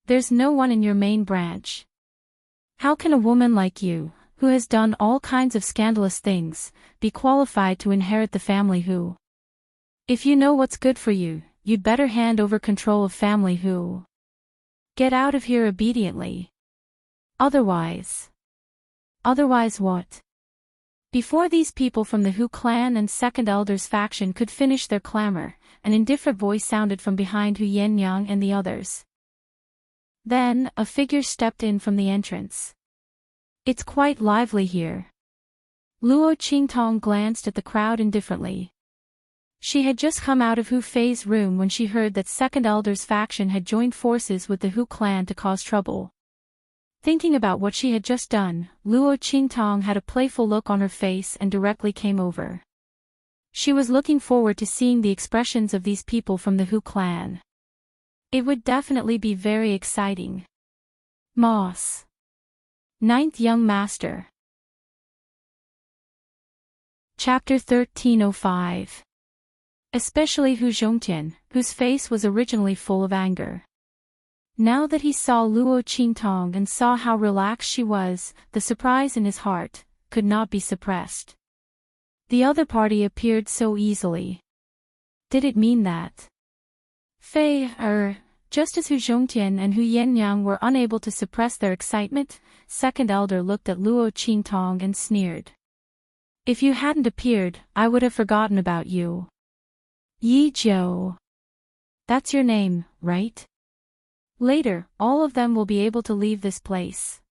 There's no one in your main branch. How can a woman like you, who has done all kinds of scandalous things, be qualified to inherit the family Hu? If you know what's good for you, you'd better hand over control of family Hu. Get out of here obediently. Otherwise what? Before these people from the Hu clan and second elder's faction could finish their clamor, an indifferent voice sounded from behind Hu Yinyang and the others. Then, a figure stepped in from the entrance. It's quite lively here. Luo Qingtong glanced at the crowd indifferently. She had just come out of Hu Fei's room when she heard that second elder's faction had joined forces with the Hu clan to cause trouble. Thinking about what she had just done, Luo Qingtong had a playful look on her face and directly came over. She was looking forward to seeing the expressions of these people from the Hu clan. It would definitely be very exciting. Moss. Ninth Young Master. Chapter 1305. Especially Hu Zhongtian, whose face was originally full of anger. Now that he saw Luo Qingtong and saw how relaxed she was, the surprise in his heart could not be suppressed. The other party appeared so easily. Did it mean that just as Hu Zhongtian and Hu Yinyang were unable to suppress their excitement, second elder looked at Luo Qingtong and sneered. If you hadn't appeared, I would have forgotten about you. Yi Zhou. That's your name, right? Later, all of them will be able to leave this place.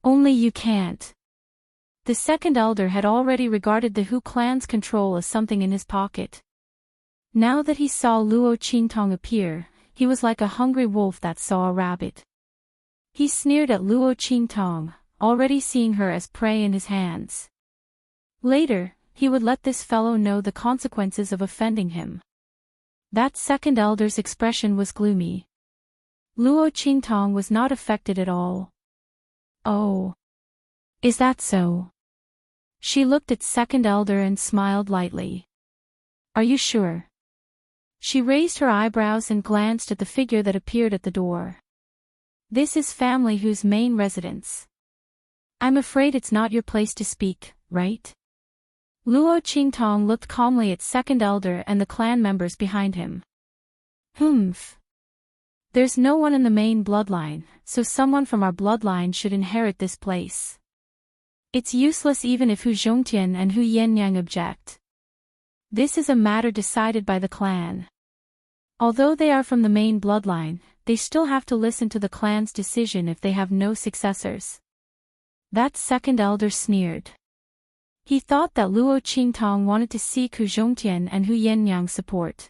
Only you can't. The second elder had already regarded the Hu clan's control as something in his pocket. Now that he saw Luo Qingtong appear, he was like a hungry wolf that saw a rabbit. He sneered at Luo Qingtong, already seeing her as prey in his hands. Later, he would let this fellow know the consequences of offending him. That second elder's expression was gloomy. Luo Qingtong was not affected at all. Oh. Is that so? She looked at second elder and smiled lightly. Are you sure? She raised her eyebrows and glanced at the figure that appeared at the door. This is family Hu's main residence. I'm afraid it's not your place to speak, right? Luo Qingtong looked calmly at second elder and the clan members behind him. There's no one in the main bloodline, so someone from our bloodline should inherit this place. It's useless even if Hu Zhongtian and Hu Yinyang object. This is a matter decided by the clan. Although they are from the main bloodline, they still have to listen to the clan's decision if they have no successors. That second elder sneered. He thought that Luo Qingtong wanted to seek Hu Zhongtian and Hu Yinyang's support.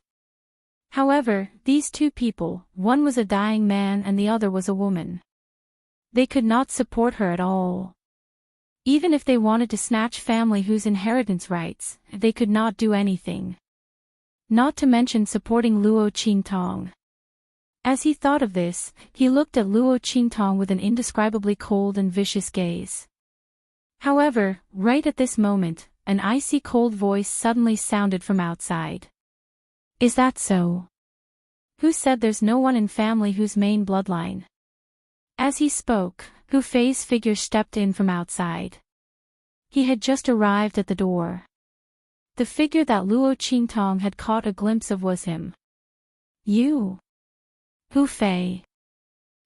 However, these two people, one was a dying man and the other was a woman. They could not support her at all. Even if they wanted to snatch family Hu's inheritance rights, they could not do anything. Not to mention supporting Luo Qingtong. As he thought of this, he looked at Luo Qingtong with an indescribably cold and vicious gaze. However, right at this moment, an icy cold voice suddenly sounded from outside. Is that so? Who said there's no one in family Hu's main bloodline? As he spoke, Hu Fei's figure stepped in from outside. He had just arrived at the door. The figure that Luo Qingtong had caught a glimpse of was him. You? Hu Fei.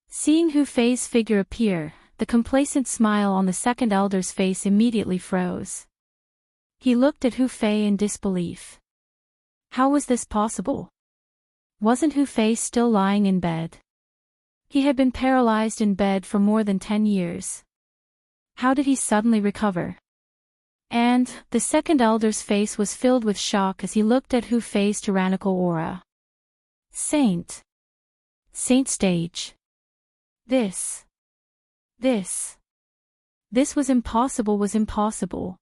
Seeing Hu Fei's figure appear, the complacent smile on the second elder's face immediately froze. He looked at Hu Fei in disbelief. How was this possible? Wasn't Hu Fei still lying in bed? He had been paralyzed in bed for more than 10 years. How did he suddenly recover? And the second elder's face was filled with shock as he looked at Hu Fei's tyrannical aura. Saint stage. This was impossible.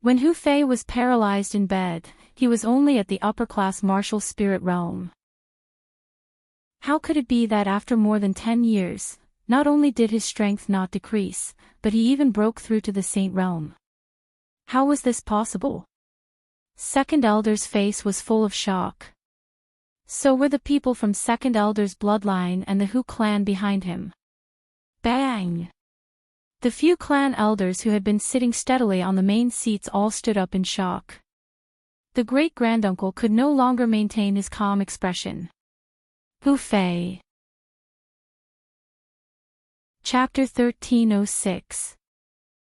When Hu Fei was paralyzed in bed, he was only at the upper-class martial spirit realm. How could it be that after more than 10 years, not only did his strength not decrease, but he even broke through to the saint realm? How was this possible? Second Elder's face was full of shock. So were the people from Second Elder's bloodline and the Hu clan behind him. Bang! The few clan elders who had been sitting steadily on the main seats all stood up in shock. The great-granduncle could no longer maintain his calm expression. Hu Fei. Chapter 1306.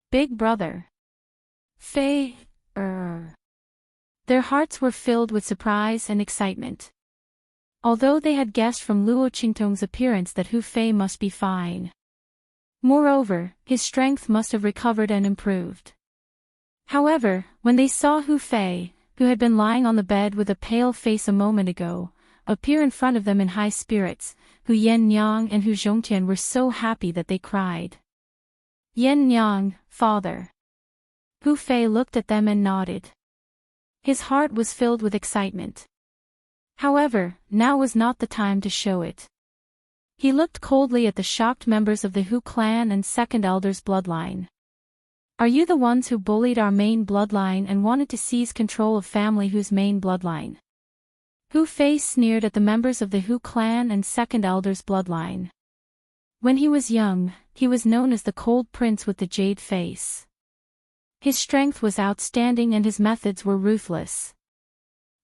Big Brother. Fei. Their hearts were filled with surprise and excitement. Although they had guessed from Luo Qingtong's appearance that Hu Fei must be fine. Moreover, his strength must have recovered and improved. However, when they saw Hu Fei, who had been lying on the bed with a pale face a moment ago, appear in front of them in high spirits, Hu Yannyang and Hu Zhongtian were so happy that they cried. Yannyang, father. Hu Fei looked at them and nodded. His heart was filled with excitement. However, now was not the time to show it. He looked coldly at the shocked members of the Hu clan and Second Elder's bloodline. Are you the ones who bullied our main bloodline and wanted to seize control of family Hu's main bloodline? Hu Fei sneered at the members of the Hu clan and Second Elder's bloodline. When he was young, he was known as the Cold Prince with the Jade Face. His strength was outstanding and his methods were ruthless.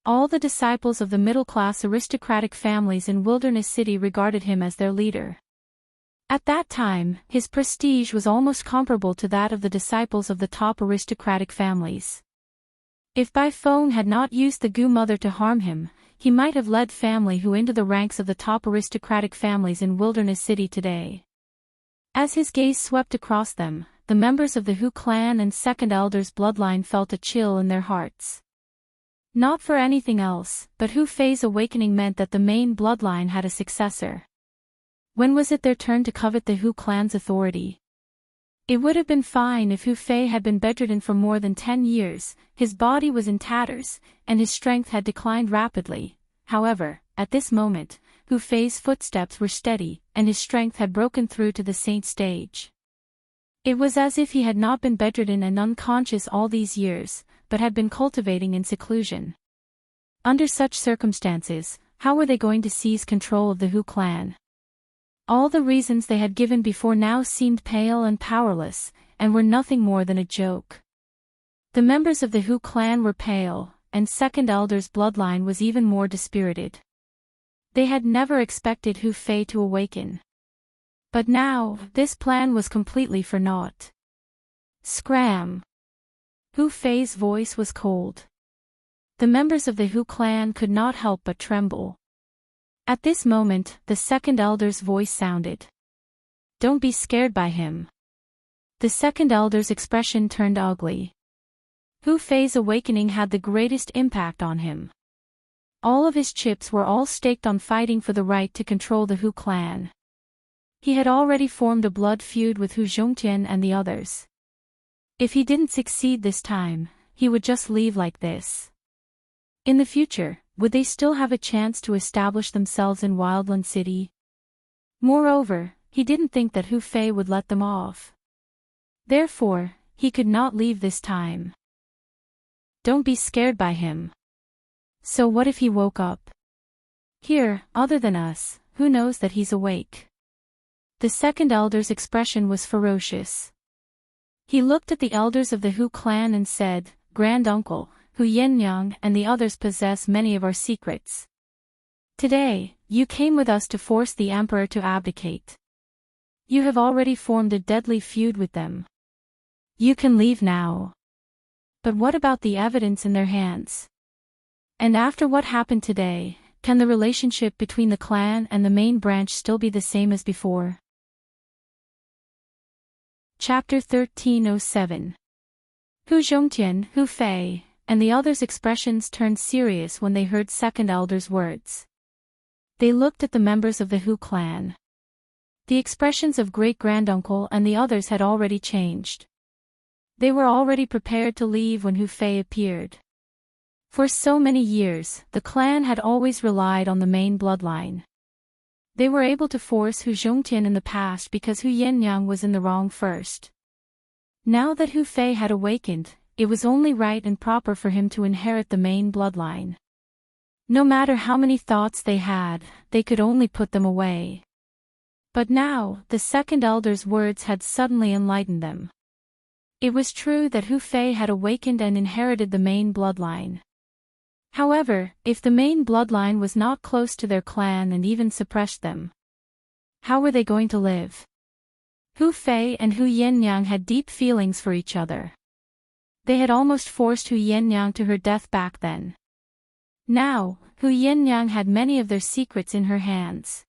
All the disciples of the middle-class aristocratic families in Wilderness City regarded him as their leader. At that time, his prestige was almost comparable to that of the disciples of the top aristocratic families. If Bai Feng had not used the Gu mother to harm him, he might have led family Hu into the ranks of the top aristocratic families in Wilderness City today. As his gaze swept across them, the members of the Hu clan and Second Elder's bloodline felt a chill in their hearts. Not for anything else, but Hu Fei's awakening meant that the main bloodline had a successor. When was it their turn to covet the Hu clan's authority? It would have been fine if Hu Fei had been bedridden for more than 10 years, his body was in tatters, and his strength had declined rapidly. However, at this moment, Hu Fei's footsteps were steady, and his strength had broken through to the saint stage. It was as if he had not been bedridden and unconscious all these years, but had been cultivating in seclusion. Under such circumstances, how were they going to seize control of the Hu clan? All the reasons they had given before now seemed pale and powerless, and were nothing more than a joke. The members of the Hu clan were pale, and Second Elder's bloodline was even more dispirited. They had never expected Hu Fei to awaken. But now, this plan was completely for naught. Scram! Hu Fei's voice was cold. The members of the Hu clan could not help but tremble. At this moment, the Second Elder's voice sounded. Don't be scared by him. The Second Elder's expression turned ugly. Hu Fei's awakening had the greatest impact on him. All of his chips were all staked on fighting for the right to control the Hu clan. He had already formed a blood feud with Hu Zhongtian and the others. If he didn't succeed this time, he would just leave like this. In the future, would they still have a chance to establish themselves in Wildland City? Moreover, he didn't think that Hu Fei would let them off. Therefore, he could not leave this time. Don't be scared by him. So what if he woke up? Here, other than us, who knows that he's awake? The second elder's expression was ferocious. He looked at the elders of the Hu clan and said, "Granduncle, Hu Yennyang and the others possess many of our secrets. Today, you came with us to force the emperor to abdicate. You have already formed a deadly feud with them. You can leave now. But what about the evidence in their hands? And after what happened today, can the relationship between the clan and the main branch still be the same as before?" Chapter 1307. Hu Zhongtian, Hu Fei, and the others' expressions turned serious when they heard second elder's words. They looked at the members of the Hu clan. The expressions of great-granduncle and the others had already changed. They were already prepared to leave when Hu Fei appeared. For so many years, the clan had always relied on the main bloodline. They were able to force Hu Zhongtian in the past because Hu Yennyang was in the wrong first. Now that Hu Fei had awakened, it was only right and proper for him to inherit the main bloodline. No matter how many thoughts they had, they could only put them away. But now, the second elder's words had suddenly enlightened them. It was true that Hu Fei had awakened and inherited the main bloodline. However, if the main bloodline was not close to their clan and even suppressed them, how were they going to live? Hu Fei and Hu Yennyang had deep feelings for each other. They had almost forced Hu Yennyang to her death back then. Now, Hu Yennyang had many of their secrets in her hands.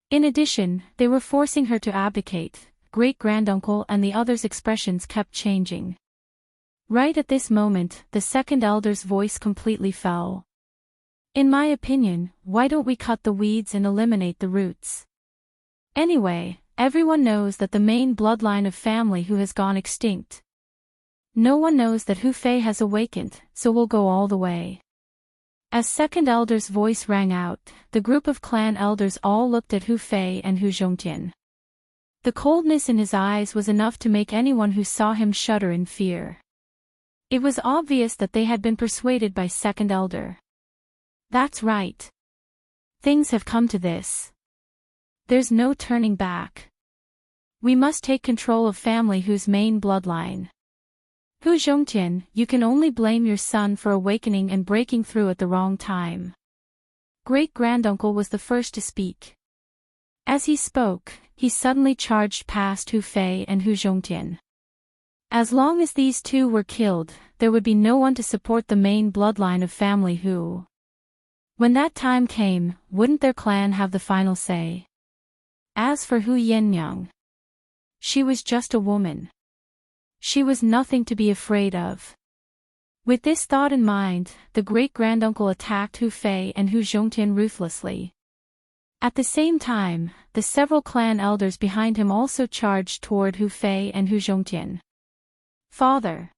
In addition, they were forcing her to abdicate. Great-granduncle and the others' expressions kept changing. Right at this moment, the second elder's voice completely fell. "In my opinion, why don't we cut the weeds and eliminate the roots? Anyway, everyone knows that the main bloodline of family Hu has gone extinct. No one knows that Hu Fei has awakened, so we'll go all the way." As second elder's voice rang out, the group of clan elders all looked at Hu Fei and Hu Zhongtian. The coldness in his eyes was enough to make anyone who saw him shudder in fear. It was obvious that they had been persuaded by second elder. That's right. Things have come to this. There's no turning back. We must take control of family Hu's main bloodline. Hu Zhongtian, you can only blame your son for awakening and breaking through at the wrong time. Great-granduncle was the first to speak. As he spoke, he suddenly charged past Hu Fei and Hu Zhongtian. As long as these two were killed, there would be no one to support the main bloodline of family Hu. When that time came, wouldn't their clan have the final say? As for Hu Yennyang, she was just a woman. She was nothing to be afraid of. With this thought in mind, the great-granduncle attacked Hu Fei and Hu Zhongtian ruthlessly. At the same time, the several clan elders behind him also charged toward Hu Fei and Hu Zhongtian. "Father."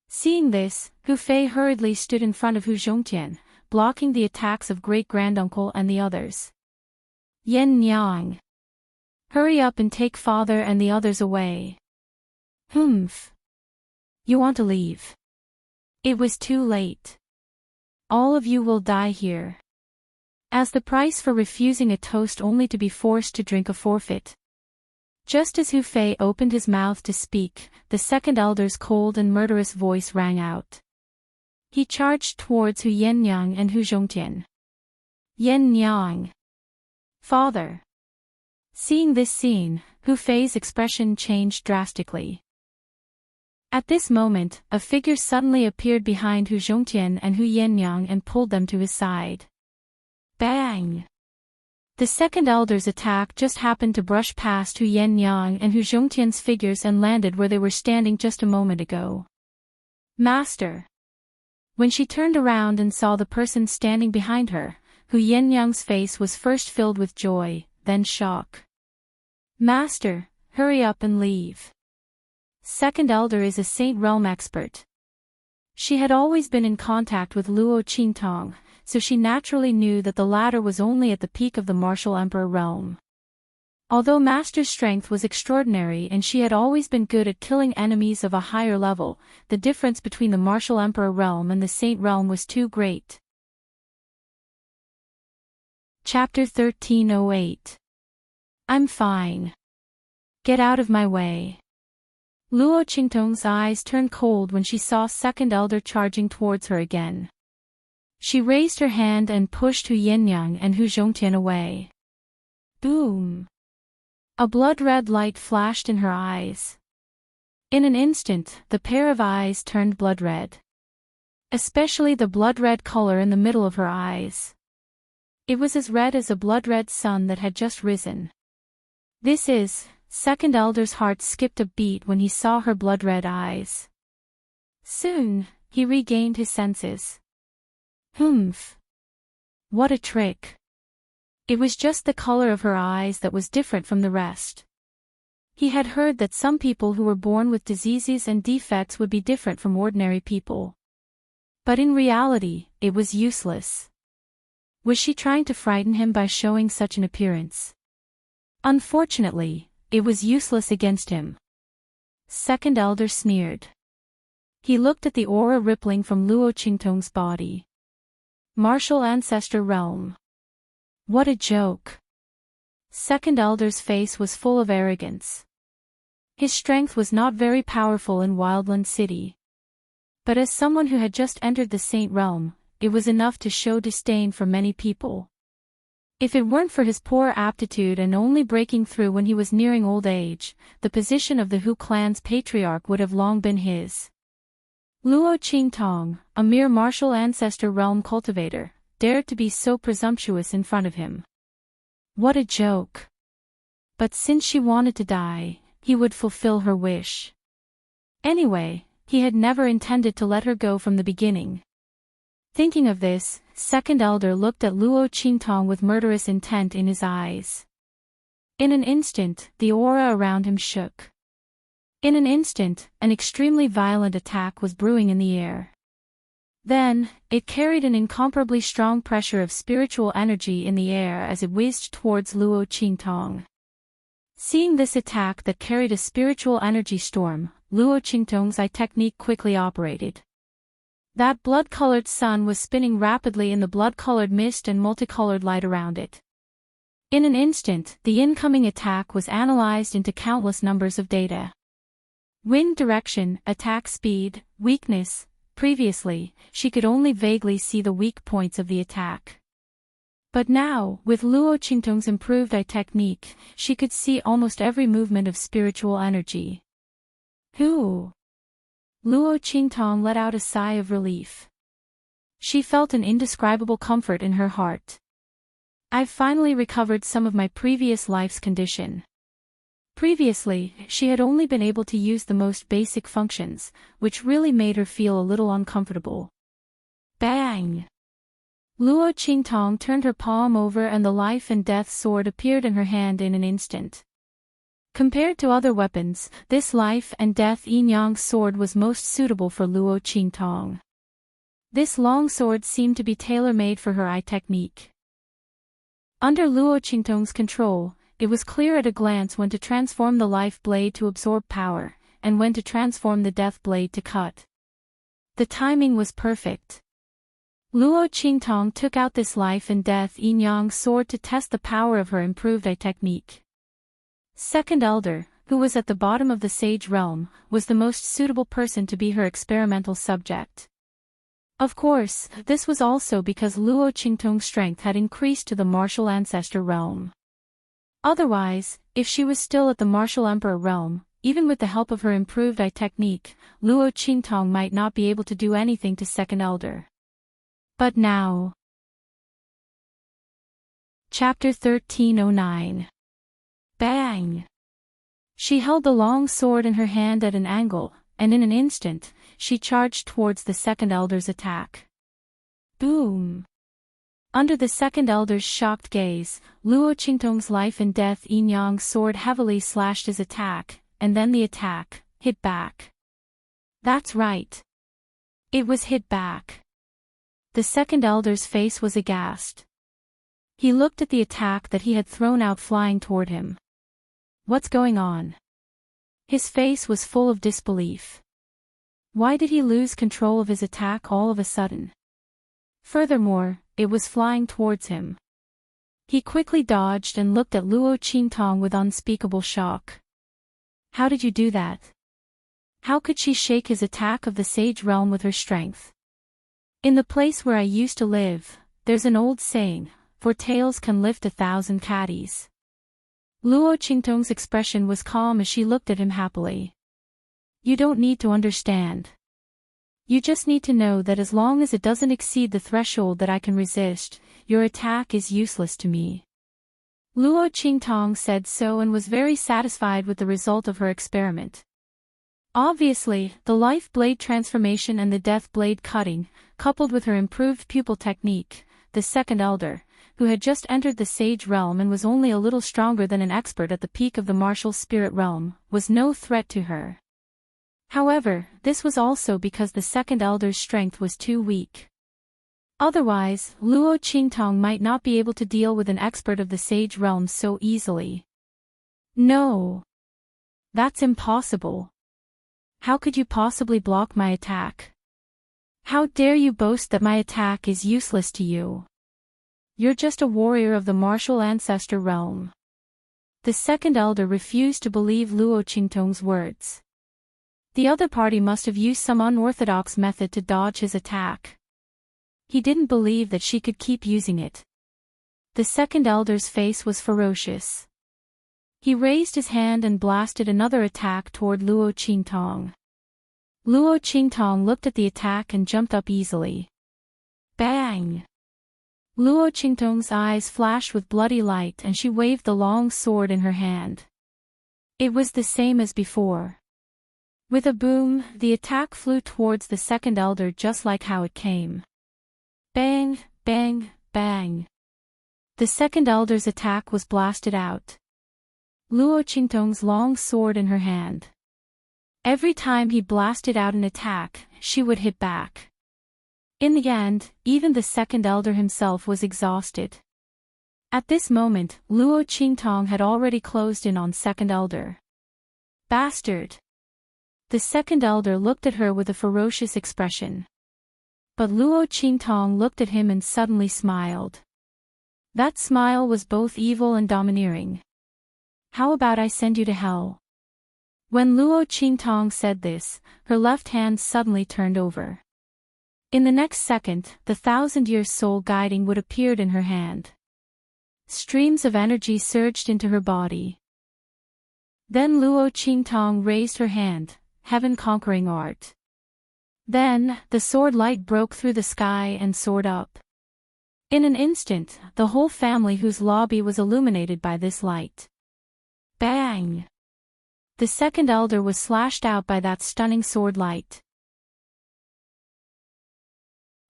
Seeing this, Hu Fei hurriedly stood in front of Hu Zhongtian, blocking the attacks of great-granduncle and the others. "Yennyang, hurry up and take father and the others away." "Humph. You want to leave?" "It was too late. All of you will die here." As the price for refusing a toast only to be forced to drink a forfeit. Just as Hu Fei opened his mouth to speak, the second elder's cold and murderous voice rang out. He charged towards Hu Yennyang and Hu Zhongtian. "Yennyang. Father." Seeing this scene, Hu Fei's expression changed drastically. At this moment, a figure suddenly appeared behind Hu Zhongtian and Hu Yennyang and pulled them to his side. Bang! The second elder's attack just happened to brush past Hu Yennyang and Hu Zhongtian's figures and landed where they were standing just a moment ago. "Master!" When she turned around and saw the person standing behind her, Hu Yennyang's face was first filled with joy, then shock. "Master, hurry up and leave. Second elder is a Saint Realm expert." She had always been in contact with Luo Qingtong, so she naturally knew that the latter was only at the peak of the martial emperor realm. Although Master's strength was extraordinary and she had always been good at killing enemies of a higher level, the difference between the martial emperor realm and the Saint realm was too great. Chapter 1308. I'm fine. Get out of my way. Luo Qingtong's eyes turned cold when she saw second elder charging towards her again. She raised her hand and pushed Hu Yinyang and Hu Zhongtian away. Boom! A blood-red light flashed in her eyes. In an instant, the pair of eyes turned blood-red. Especially the blood-red color in the middle of her eyes. It was as red as a blood-red sun that had just risen. Second elder's heart skipped a beat when he saw her blood-red eyes. Soon, he regained his senses. Humph! What a trick! It was just the color of her eyes that was different from the rest. He had heard that some people who were born with diseases and defects would be different from ordinary people. But in reality, it was useless. Was she trying to frighten him by showing such an appearance? Unfortunately, it was useless against him. Second elder sneered. He looked at the aura rippling from Luo Qingtong's body. Martial ancestor realm. What a joke. Second elder's face was full of arrogance. His strength was not very powerful in Wildland City. But as someone who had just entered the Saint realm, it was enough to show disdain for many people. If it weren't for his poor aptitude and only breaking through when he was nearing old age, the position of the Hu clan's patriarch would have long been his. Luo Qingtong, a mere martial ancestor realm cultivator, dared to be so presumptuous in front of him. What a joke! But since she wanted to die, he would fulfill her wish. Anyway, he had never intended to let her go from the beginning. Thinking of this, second elder looked at Luo Qingtong with murderous intent in his eyes. In an instant, the aura around him shook. In an instant, an extremely violent attack was brewing in the air. Then, it carried an incomparably strong pressure of spiritual energy in the air as it whizzed towards Luo Qingtong. Seeing this attack that carried a spiritual energy storm, Luo Qingtong's eye technique quickly operated. That blood-colored sun was spinning rapidly in the blood-colored mist and multicolored light around it. In an instant, the incoming attack was analyzed into countless numbers of data. Wind direction, attack speed, weakness. Previously, she could only vaguely see the weak points of the attack. But now, with Luo Qingtong's improved eye technique, she could see almost every movement of spiritual energy. Luo Qingtong let out a sigh of relief. She felt an indescribable comfort in her heart. I've finally recovered some of my previous life's condition. Previously, she had only been able to use the most basic functions, which really made her feel a little uncomfortable. Bang! Luo Qingtong turned her palm over and the life and death sword appeared in her hand in an instant. Compared to other weapons, this life and death yin-yang sword was most suitable for Luo Qingtong. This long sword seemed to be tailor-made for her eye technique. Under Luo Qingtong's control, it was clear at a glance when to transform the life blade to absorb power, and when to transform the death blade to cut. The timing was perfect. Luo Qingtong took out this life and death yin-yang sword to test the power of her improved eye technique. Second elder, who was at the bottom of the sage realm, was the most suitable person to be her experimental subject. Of course, this was also because Luo Qingtong's strength had increased to the martial ancestor realm. Otherwise, if she was still at the martial emperor realm, even with the help of her improved eye technique, Luo Qingtong might not be able to do anything to second elder. But now... Chapter 1309. Bang! She held the long sword in her hand at an angle, and in an instant, she charged towards the second elder's attack. Boom! Under the second elder's shocked gaze, Luo Qingtong's life and death yin-yang sword heavily slashed his attack, and then the attack hit back. That's right. It was hit back. The second elder's face was aghast. He looked at the attack that he had thrown out flying toward him. What's going on? His face was full of disbelief. Why did he lose control of his attack all of a sudden? Furthermore, it was flying towards him. He quickly dodged and looked at Luo Qingtong with unspeakable shock. How did you do that? How could she shake his attack of the sage realm with her strength? In the place where I used to live, there's an old saying, "4 tails can lift 1,000 caddies." Luo Qingtong's expression was calm as she looked at him happily. You don't need to understand. You just need to know that as long as it doesn't exceed the threshold that I can resist, your attack is useless to me. Luo Qingtong said so and was very satisfied with the result of her experiment. Obviously, the life blade transformation and the death blade cutting, coupled with her improved pupil technique, the second elder, who had just entered the sage realm and was only a little stronger than an expert at the peak of the martial spirit realm, was no threat to her. However, this was also because the second elder's strength was too weak. Otherwise, Luo Qingtong might not be able to deal with an expert of the sage realm so easily. No. That's impossible. How could you possibly block my attack? How dare you boast that my attack is useless to you? You're just a warrior of the martial ancestor realm. The second elder refused to believe Luo Qingtong's words. The other party must have used some unorthodox method to dodge his attack. He didn't believe that she could keep using it. The second elder's face was ferocious. He raised his hand and blasted another attack toward Luo Qingtong. Luo Qingtong looked at the attack and jumped up easily. Bang! Luo Qingtong's eyes flashed with bloody light and she waved the long sword in her hand. It was the same as before. With a boom, the attack flew towards the second elder just like how it came. Bang, bang, bang. The second elder's attack was blasted out. Luo Qingtong's long sword in her hand. Every time he blasted out an attack, she would hit back. In the end, even the second elder himself was exhausted. At this moment, Luo Qingtong had already closed in on second elder. Bastard! The second elder looked at her with a ferocious expression. But Luo Qingtong looked at him and suddenly smiled. That smile was both evil and domineering. How about I send you to hell? When Luo Qingtong said this, her left hand suddenly turned over. In the next second, the 1,000-year soul guiding wood appeared in her hand. Streams of energy surged into her body. Then Luo Qingtong raised her hand, heaven-conquering art. Then, the sword light broke through the sky and soared up. In an instant, the whole family whose lobby was illuminated by this light. Bang! The second elder was slashed out by that stunning sword light.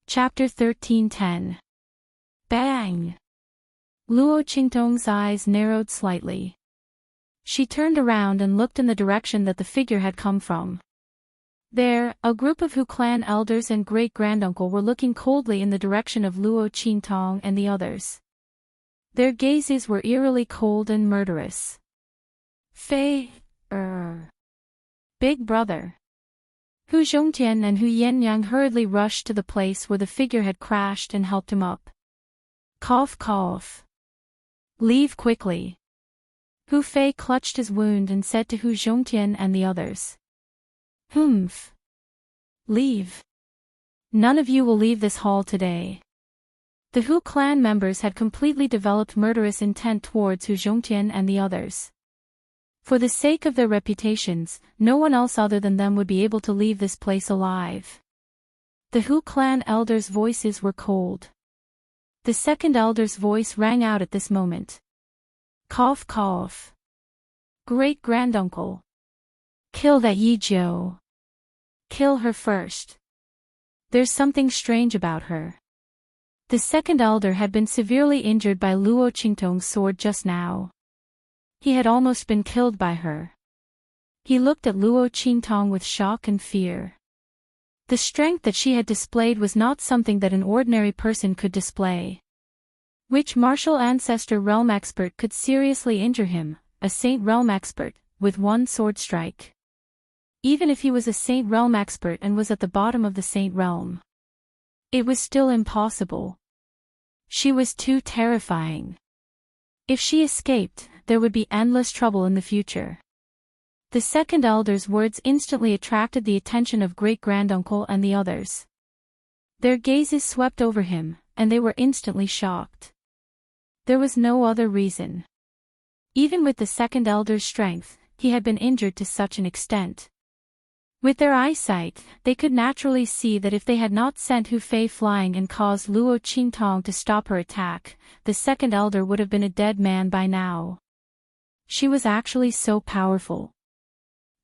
Chapter 13:10. Bang! Luo Qingtong's eyes narrowed slightly. She turned around and looked in the direction that the figure had come from. There, a group of Hu clan elders and great-granduncle were looking coldly in the direction of Luo Qingtong and the others. Their gazes were eerily cold and murderous. Big brother. Hu Zhongtian and Hu Yenyang hurriedly rushed to the place where the figure had crashed and helped him up. Cough cough. Leave quickly. Hu Fei clutched his wound and said to Hu Zhongtian and the others. Humph. Leave. None of you will leave this hall today. The Hu clan members had completely developed murderous intent towards Hu Zhongtian and the others. For the sake of their reputations, no one else other than them would be able to leave this place alive. The Hu clan elders' voices were cold. The second elder's voice rang out at this moment. Cough cough. Great-granduncle. Kill that Yi Jiu. Kill her first. There's something strange about her. The second elder had been severely injured by Luo Qingtong's sword just now. He had almost been killed by her. He looked at Luo Qingtong with shock and fear. The strength that she had displayed was not something that an ordinary person could display. Which martial ancestor realm expert could seriously injure him, a saint realm expert, with one sword strike? Even if he was a saint realm expert and was at the bottom of the saint realm. It was still impossible. She was too terrifying. If she escaped, there would be endless trouble in the future. The second elder's words instantly attracted the attention of great-granduncle and the others. Their gazes swept over him, and they were instantly shocked. There was no other reason. Even with the second elder's strength, he had been injured to such an extent. With their eyesight, they could naturally see that if they had not sent Hu Fei flying and caused Luo Qingtong to stop her attack, the second elder would have been a dead man by now. She was actually so powerful.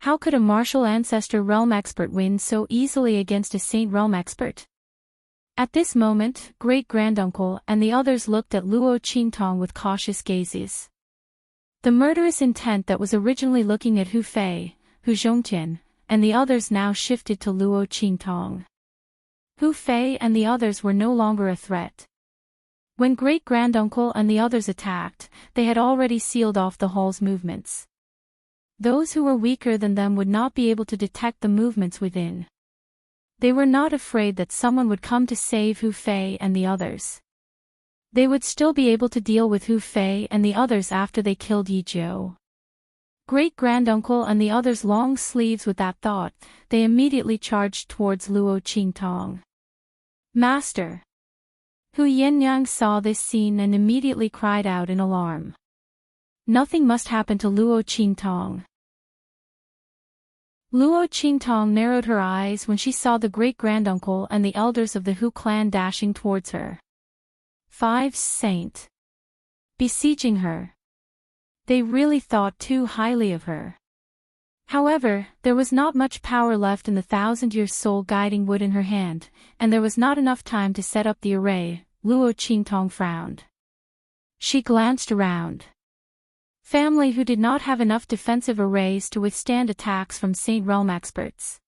How could a martial ancestor realm expert win so easily against a saint realm expert? At this moment, great-granduncle and the others looked at Luo Qingtong with cautious gazes. The murderous intent that was originally looking at Hu Fei, Hu Zhongtian, and the others now shifted to Luo Qingtong. Hu Fei and the others were no longer a threat. When great-granduncle and the others attacked, they had already sealed off the hall's movements. Those who were weaker than them would not be able to detect the movements within. They were not afraid that someone would come to save Hu Fei and the others. They would still be able to deal with Hu Fei and the others after they killed Yi Jiu. Great-granduncle and the others long sleeves with that thought, they immediately charged towards Luo Qingtong. Master! Hu Yinyang saw this scene and immediately cried out in alarm. Nothing must happen to Luo Qingtong. Luo Qingtong narrowed her eyes when she saw the great-granduncle and the elders of the Hu clan dashing towards her. 5 Saint. Besieging her. They really thought too highly of her. However, there was not much power left in the 1,000-year soul guiding wood in her hand, and there was not enough time to set up the array. Luo Qingtong frowned. She glanced around. Family who did not have enough defensive arrays to withstand attacks from Saint Realm experts.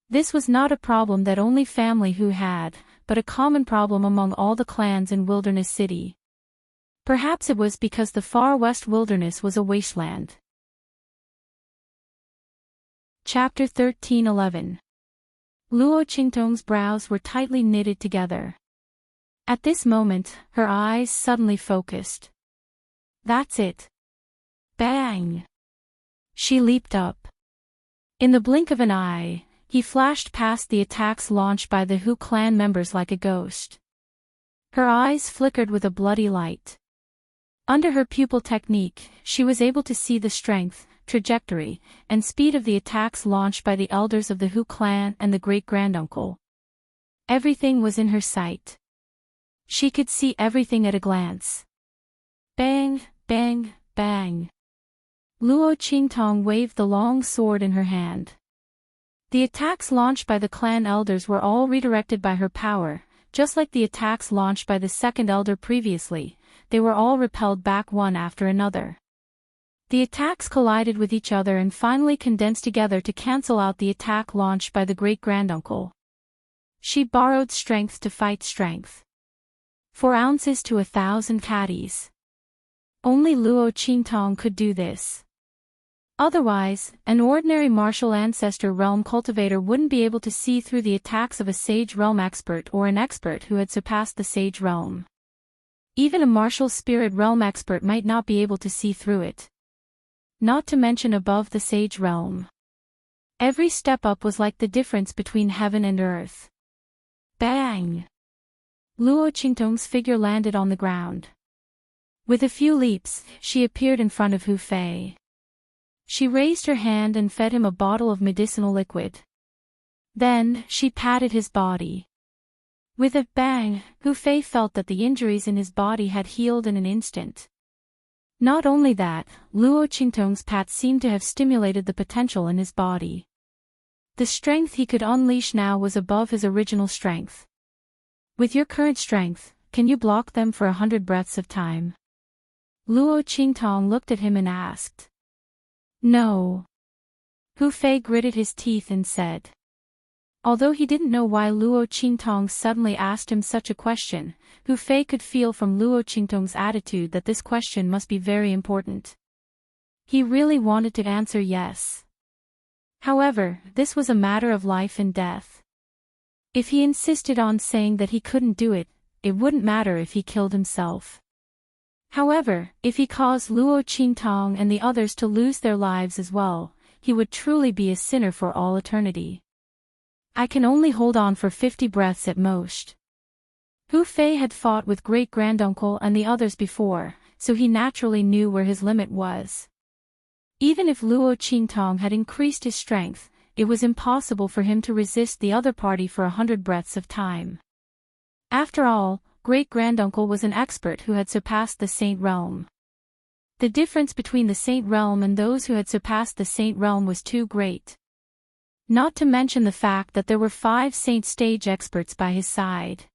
This was not a problem that only family who had, but a common problem among all the clans in Wilderness City. Perhaps it was because the far west wilderness was a wasteland. Chapter 13:11. Luo Qingtong's brows were tightly knitted together. At this moment, her eyes suddenly focused. That's it. Bang! She leaped up. In the blink of an eye, he flashed past the attacks launched by the Hu clan members like a ghost. Her eyes flickered with a bloody light. Under her pupil technique, she was able to see the strength, trajectory, and speed of the attacks launched by the elders of the Hu clan and the great-granduncle. Everything was in her sight. She could see everything at a glance. Bang, bang, bang. Luo Qingtong waved the long sword in her hand. The attacks launched by the clan elders were all redirected by her power, just like the attacks launched by the second elder previously. They were all repelled back one after another. The attacks collided with each other and finally condensed together to cancel out the attack launched by the great-granduncle. She borrowed strength to fight strength. 4 ounces to 1,000 caddies. Only Luo Qingtong could do this. Otherwise, an ordinary martial ancestor realm cultivator wouldn't be able to see through the attacks of a sage realm expert or an expert who had surpassed the sage realm. Even a martial spirit realm expert might not be able to see through it. Not to mention above the sage realm. Every step up was like the difference between heaven and earth. Bang! Luo Qingtong's figure landed on the ground. With a few leaps, she appeared in front of Hu Fei. She raised her hand and fed him a bottle of medicinal liquid. Then, she patted his body. With a bang, Hu Fei felt that the injuries in his body had healed in an instant. Not only that, Luo Qingtong's pat seemed to have stimulated the potential in his body. The strength he could unleash now was above his original strength. With your current strength, can you block them for 100 breaths of time? Luo Qingtong looked at him and asked. No. Hu Fei gritted his teeth and said. Although he didn't know why Luo Qingtong suddenly asked him such a question, Hu Fei could feel from Luo Qingtong's attitude that this question must be very important. He really wanted to answer yes. However, this was a matter of life and death. If he insisted on saying that he couldn't do it, it wouldn't matter if he killed himself. However, if he caused Luo Qingtong and the others to lose their lives as well, he would truly be a sinner for all eternity. I can only hold on for 50 breaths at most. Hu Fei had fought with great-granduncle and the others before, so he naturally knew where his limit was. Even if Luo Qingtong had increased his strength, it was impossible for him to resist the other party for 100 breaths of time. After all, great-granduncle was an expert who had surpassed the saint realm. The difference between the saint realm and those who had surpassed the saint realm was too great. Not to mention the fact that there were 5 saint stage experts by his side.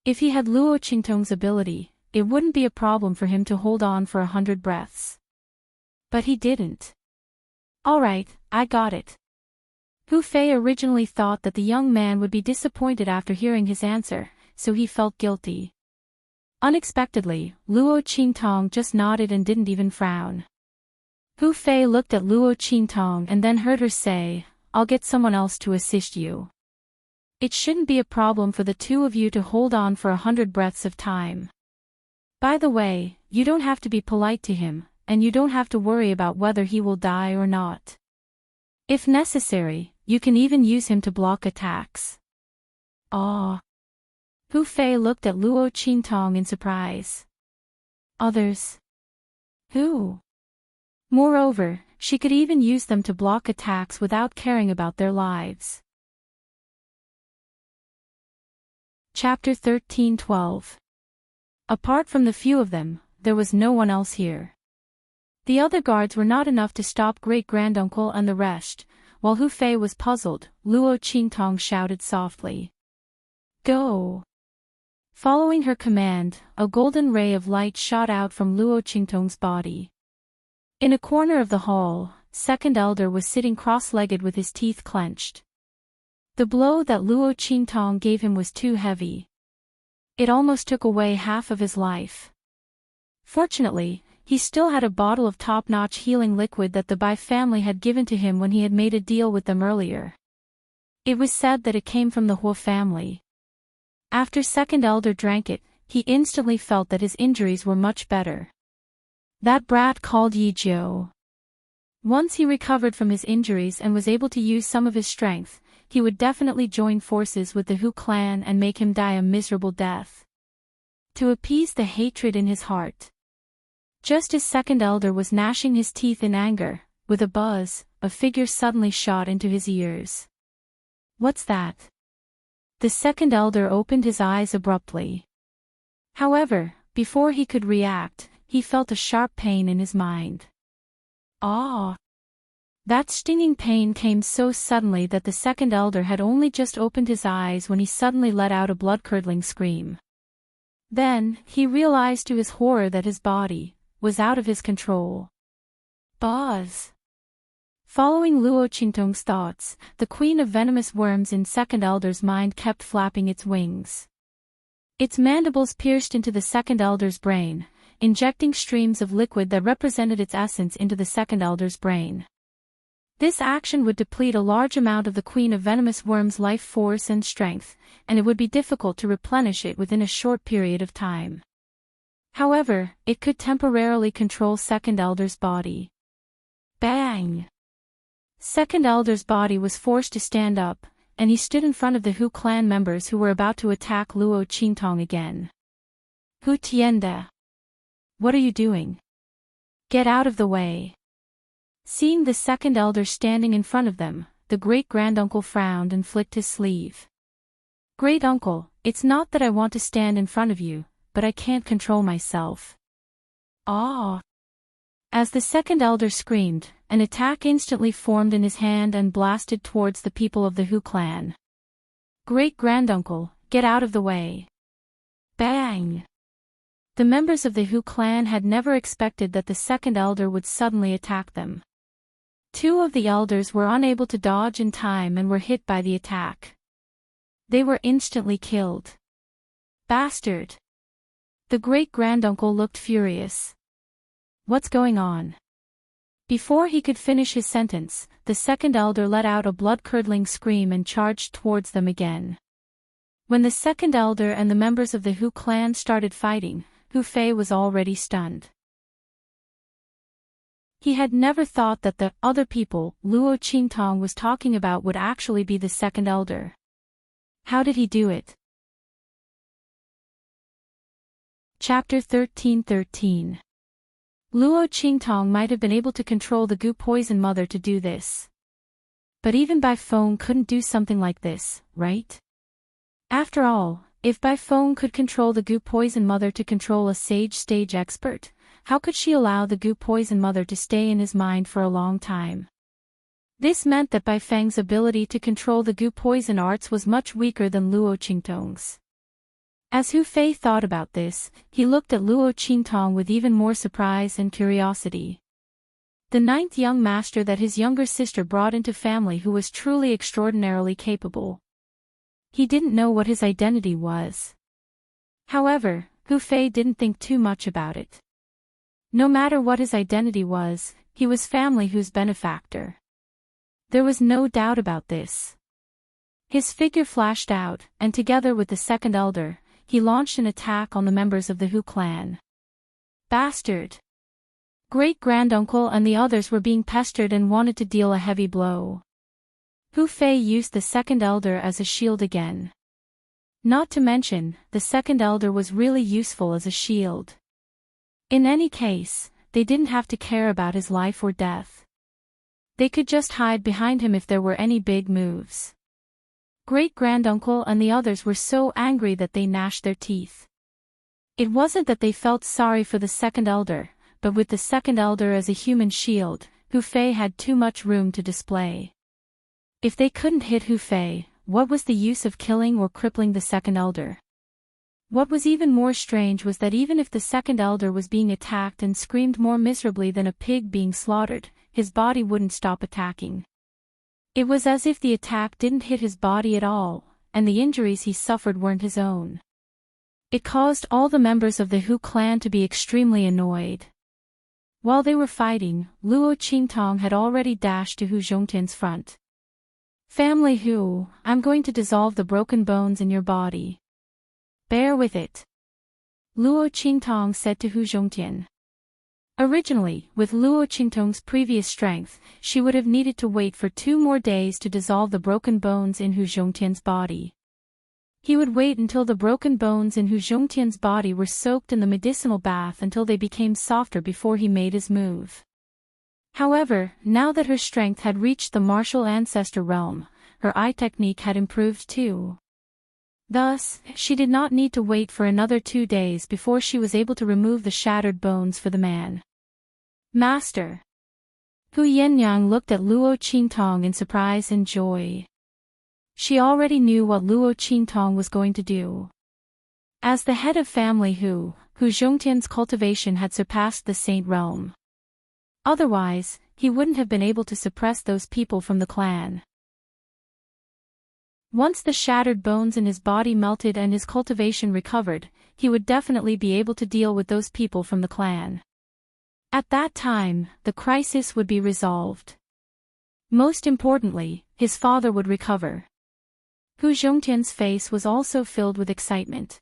If he had Luo Qingtong's ability, it wouldn't be a problem for him to hold on for 100 breaths. But he didn't. Alright, I got it. Hu Fei originally thought that the young man would be disappointed after hearing his answer, so he felt guilty. Unexpectedly, Luo Qingtong just nodded and didn't even frown. Hu Fei looked at Luo Qingtong and then heard her say, "I'll get someone else to assist you. It shouldn't be a problem for the two of you to hold on for 100 breaths of time. By the way, you don't have to be polite to him, and you don't have to worry about whether he will die or not. If necessary, you can even use him to block attacks." Ah. Hu Fei looked at Luo Qingtong in surprise. Others? Who? Moreover, she could even use them to block attacks without caring about their lives. Chapter 13:12. Apart from the few of them, there was no one else here. The other guards were not enough to stop great-granduncle and the rest. While Hu Fei was puzzled, Luo Qingtong shouted softly, "Go!" Following her command, a golden ray of light shot out from Luo Qingtong's body. In a corner of the hall, Second Elder was sitting cross-legged with his teeth clenched. The blow that Luo Qingtong gave him was too heavy. It almost took away half of his life. Fortunately, he still had a bottle of top-notch healing liquid that the Bai family had given to him when he had made a deal with them earlier. It was said that it came from the Huo family. After Second Elder drank it, he instantly felt that his injuries were much better. That brat called Yi Jiu. Once he recovered from his injuries and was able to use some of his strength, he would definitely join forces with the Hu clan and make him die a miserable death. To appease the hatred in his heart. Just as Second Elder was gnashing his teeth in anger, with a buzz, a figure suddenly shot into his ears. "What's that?" The Second Elder opened his eyes abruptly. However, before he could react, he felt a sharp pain in his mind. Ah! That stinging pain came so suddenly that the Second Elder had only just opened his eyes when he suddenly let out a blood-curdling scream. Then, he realized to his horror that his body was out of his control. Buzz! Following Luo Qingtong's thoughts, the queen of venomous worms in Second Elder's mind kept flapping its wings. Its mandibles pierced into the Second Elder's brain, injecting streams of liquid that represented its essence into the Second Elder's brain. This action would deplete a large amount of the queen of venomous worms' life force and strength, and it would be difficult to replenish it within a short period of time. However, it could temporarily control Second Elder's body. Bang! Second Elder's body was forced to stand up, and he stood in front of the Hu clan members who were about to attack Luo Qingtong again. "Hu Tianda! What are you doing? Get out of the way!" Seeing the Second Elder standing in front of them, the great-granduncle frowned and flicked his sleeve. "Great-uncle, it's not that I want to stand in front of you, but I can't control myself." Ah! As the Second Elder screamed, an attack instantly formed in his hand and blasted towards the people of the Hu clan. "Great-granduncle, get out of the way!" Bang! The members of the Hu clan had never expected that the Second Elder would suddenly attack them. Two of the elders were unable to dodge in time and were hit by the attack. They were instantly killed. Bastard! The great-granduncle looked furious. What's going on? Before he could finish his sentence, the Second Elder let out a blood-curdling scream and charged towards them again. When the second elder and the members of the Hu clan started fighting, Hu Fei was already stunned. He had never thought that the other people Luo Qingtong was talking about would actually be the second elder. How did he do it? Chapter 13:13. Luo Qingtong might have been able to control the Gu poison mother to do this. But even Bai Feng couldn't do something like this, right? After all, if Bai Feng could control the Gu poison mother to control a stage expert, how could she allow the Gu poison mother to stay in his mind for a long time? This meant that Bai Feng's ability to control the Gu poison arts was much weaker than Luo Qingtong's. As Hu Fei thought about this, he looked at Luo Qingtong with even more surprise and curiosity. The ninth young master that his younger sister brought into family who was truly extraordinarily capable. He didn't know what his identity was. However, Hu Fei didn't think too much about it. No matter what his identity was, he was family Hu's benefactor. There was no doubt about this. His figure flashed out, and together with the second elder, he launched an attack on the members of the Hu clan. Bastard! Great-granduncle and the others were being pestered and wanted to deal a heavy blow. Hu Fei used the second elder as a shield again. Not to mention, the second elder was really useful as a shield. In any case, they didn't have to care about his life or death. They could just hide behind him if there were any big moves. Great-granduncle and the others were so angry that they gnashed their teeth. It wasn't that they felt sorry for the second elder, but with the second elder as a human shield, Hu Fei had too much room to display. If they couldn't hit Hu Fei, what was the use of killing or crippling the second elder? What was even more strange was that even if the second elder was being attacked and screamed more miserably than a pig being slaughtered, his body wouldn't stop attacking. It was as if the attack didn't hit his body at all, and the injuries he suffered weren't his own. It caused all the members of the Hu clan to be extremely annoyed. While they were fighting, Luo Qingtong had already dashed to Hu Zhongtian's front. Family Hu, I'm going to dissolve the broken bones in your body. Bear with it. Luo Qingtong said to Hu Zhongtian. Originally, with Luo Qingtong's previous strength, she would have needed to wait for 2 more days to dissolve the broken bones in Hu Zhongtian's body. He would wait until the broken bones in Hu Zhongtian's body were soaked in the medicinal bath until they became softer before he made his move. However, now that her strength had reached the martial ancestor realm, her eye technique had improved too. Thus, she did not need to wait for another 2 days before she was able to remove the shattered bones for the man. Master! Hu Yenyang looked at Luo Qingtong in surprise and joy. She already knew what Luo Qingtong was going to do. As the head of family Hu Zhongtian's cultivation had surpassed the saint realm. Otherwise, he wouldn't have been able to suppress those people from the clan. Once the shattered bones in his body melted and his cultivation recovered, he would definitely be able to deal with those people from the clan. At that time, the crisis would be resolved. Most importantly, his father would recover. Hu Zhongtian's face was also filled with excitement.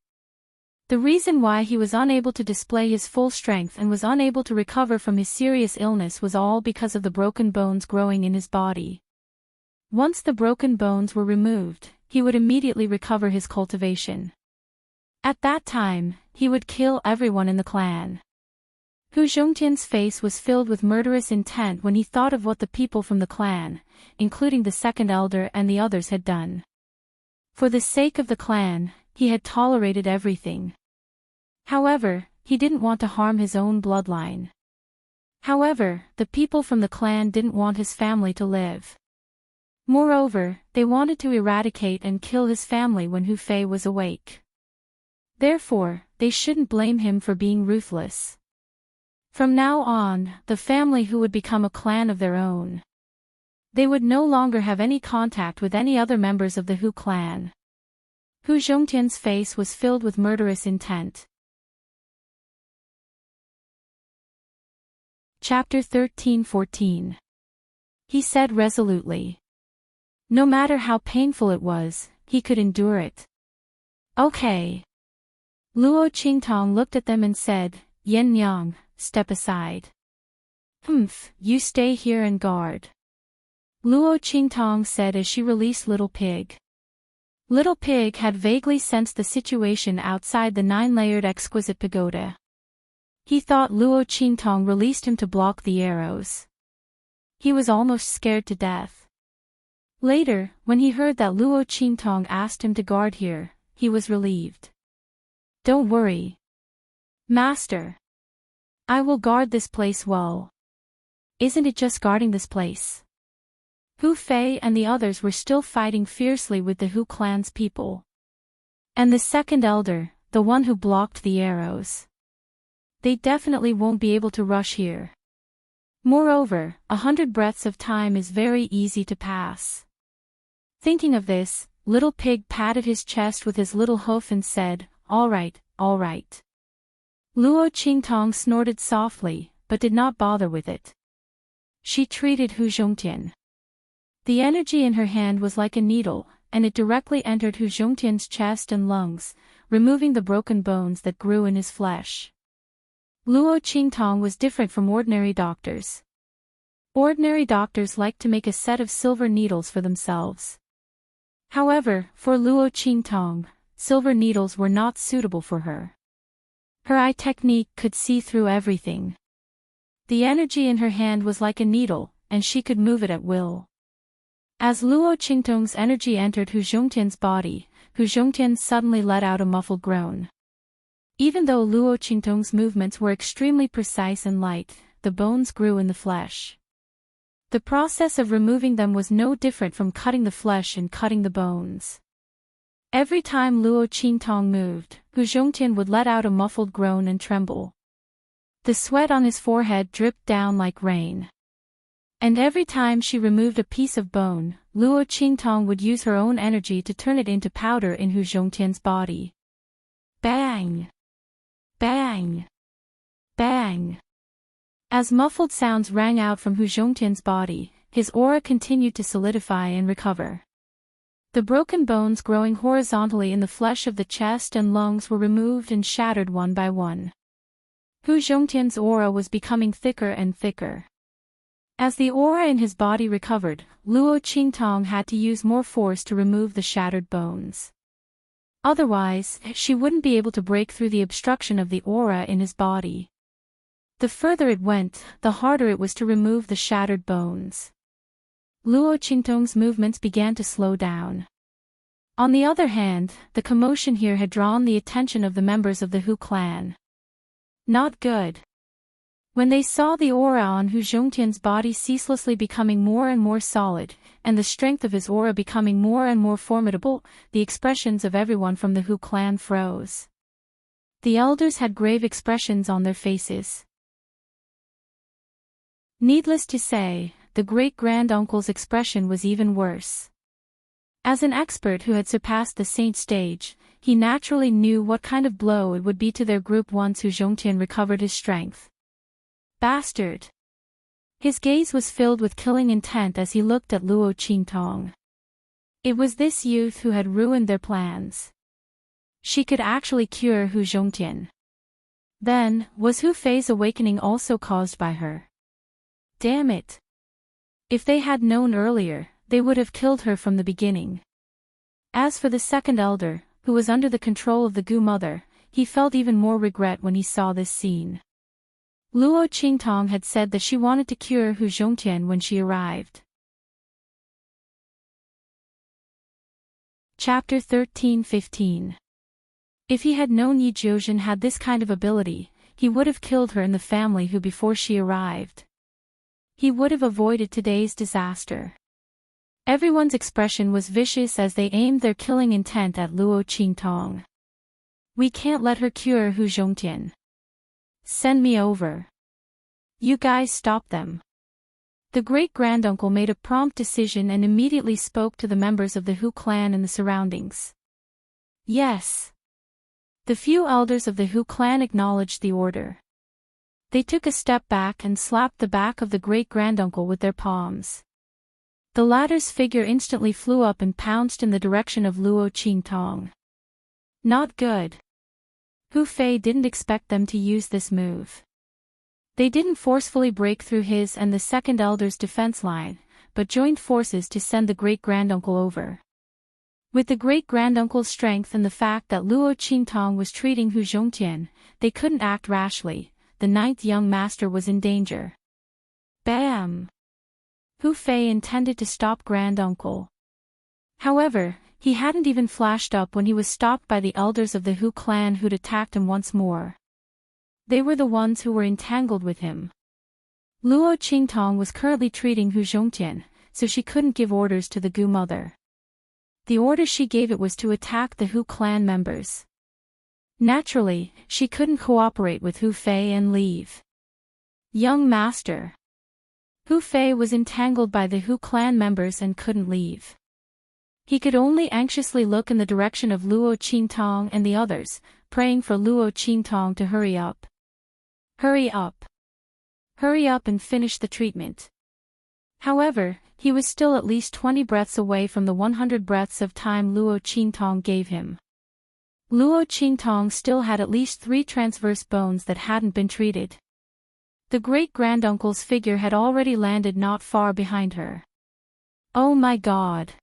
The reason why he was unable to display his full strength and was unable to recover from his serious illness was all because of the broken bones growing in his body. Once the broken bones were removed, he would immediately recover his cultivation. At that time, he would kill everyone in the clan. Hu Zhongtian's face was filled with murderous intent when he thought of what the people from the clan, including the second elder and the others, had done. For the sake of the clan, he had tolerated everything. However, he didn't want to harm his own bloodline. However, the people from the clan didn't want his family to live. Moreover, they wanted to eradicate and kill his family when Hu Fei was awake. Therefore, they shouldn't blame him for being ruthless. From now on, the family Hu would become a clan of their own. They would no longer have any contact with any other members of the Hu clan. Hu Zhongtian's face was filled with murderous intent. Chapter 13:14. He said resolutely. No matter how painful it was, he could endure it. Okay. Luo Qingtong looked at them and said, Yen Yang, step aside. Humph, you stay here and guard. Luo Qingtong said as she released Little Pig. Little Pig had vaguely sensed the situation outside the 9-layered exquisite pagoda. He thought Luo Qingtong released him to block the arrows. He was almost scared to death. Later, when he heard that Luo Qingtong asked him to guard here, he was relieved. Don't worry, Master. I will guard this place well. Isn't it just guarding this place? Hu Fei and the others were still fighting fiercely with the Hu clan's people. And the second elder, the one who blocked the arrows. They definitely won't be able to rush here. Moreover, 100 breaths of time is very easy to pass. Thinking of this, Little Pig patted his chest with his little hoof and said, all right, all right. Luo Qingtong snorted softly, but did not bother with it. She treated Hu Zhongtian. The energy in her hand was like a needle, and it directly entered Hu Zhongtian's chest and lungs, removing the broken bones that grew in his flesh. Luo Qingtong was different from ordinary doctors. Ordinary doctors like to make a set of silver needles for themselves. However, for Luo Qingtong, silver needles were not suitable for her. Her eye technique could see through everything. The energy in her hand was like a needle, and she could move it at will. As Luo Qingtong's energy entered Hu Zhongtian's body, Hu Zhongtian suddenly let out a muffled groan. Even though Luo Qingtong's movements were extremely precise and light, the bones grew in the flesh. The process of removing them was no different from cutting the flesh and cutting the bones. Every time Luo Qingtong moved, Hu Zhongtian would let out a muffled groan and tremble. The sweat on his forehead dripped down like rain. And every time she removed a piece of bone, Luo Qingtong would use her own energy to turn it into powder in Hu Zhongtian's body. Bang! Bang! Bang! As muffled sounds rang out from Hu Zhongtian's body, his aura continued to solidify and recover. The broken bones growing horizontally in the flesh of the chest and lungs were removed and shattered one by one. Hu Zhongtian's aura was becoming thicker and thicker. As the aura in his body recovered, Luo Qingtong had to use more force to remove the shattered bones. Otherwise, she wouldn't be able to break through the obstruction of the aura in his body. The further it went, the harder it was to remove the shattered bones. Luo Qingtong's movements began to slow down. On the other hand, the commotion here had drawn the attention of the members of the Hu clan. Not good. When they saw the aura on Hu Zhongtian's body ceaselessly becoming more and more solid, and the strength of his aura becoming more and more formidable, the expressions of everyone from the Hu clan froze. The elders had grave expressions on their faces. Needless to say, the great-granduncle's expression was even worse. As an expert who had surpassed the saint stage, he naturally knew what kind of blow it would be to their group once Hu Zhongtian recovered his strength. Bastard! His gaze was filled with killing intent as he looked at Luo Qingtong. It was this youth who had ruined their plans. She could actually cure Hu Zhongtian. Then, was Hu Fei's awakening also caused by her? Damn it! If they had known earlier, they would have killed her from the beginning. As for the second elder, who was under the control of the Gu mother, he felt even more regret when he saw this scene. Luo Qingtong had said that she wanted to cure Hu Zhongtian when she arrived. Chapter 13-15. If he had known Yi Jiuzhen had this kind of ability, he would have killed her in the family who before she arrived. He would have avoided today's disaster. Everyone's expression was vicious as they aimed their killing intent at Luo Qingtong. We can't let her cure Hu Zhongtian. Send me over. You guys stop them. The great-granduncle made a prompt decision and immediately spoke to the members of the Hu clan and the surroundings. Yes. The few elders of the Hu clan acknowledged the order. They took a step back and slapped the back of the great-granduncle with their palms. The latter's figure instantly flew up and pounced in the direction of Luo Qingtong. Not good. Hu Fei didn't expect them to use this move. They didn't forcefully break through his and the second elder's defense line, but joined forces to send the great-granduncle over. With the great-granduncle's strength and the fact that Luo Qingtong was treating Hu Zhongtian, they couldn't act rashly. The ninth young master was in danger. Bam! Hu Fei intended to stop granduncle. However, he hadn't even flashed up when he was stopped by the elders of the Hu clan who'd attacked him once more. They were the ones who were entangled with him. Luo Qingtong was currently treating Hu Zhongtian, so she couldn't give orders to the Gu mother. The order she gave it was to attack the Hu clan members. Naturally, she couldn't cooperate with Hu Fei and leave. Young master. Hu Fei was entangled by the Hu clan members and couldn't leave. He could only anxiously look in the direction of Luo Qingtong and the others, praying for Luo Qingtong to hurry up. Hurry up. Hurry up and finish the treatment. However, he was still at least 20 breaths away from the 100 breaths of time Luo Qingtong gave him. Luo Qingtong still had at least 3 transverse bones that hadn't been treated. The great-granduncle's figure had already landed not far behind her. Oh my God!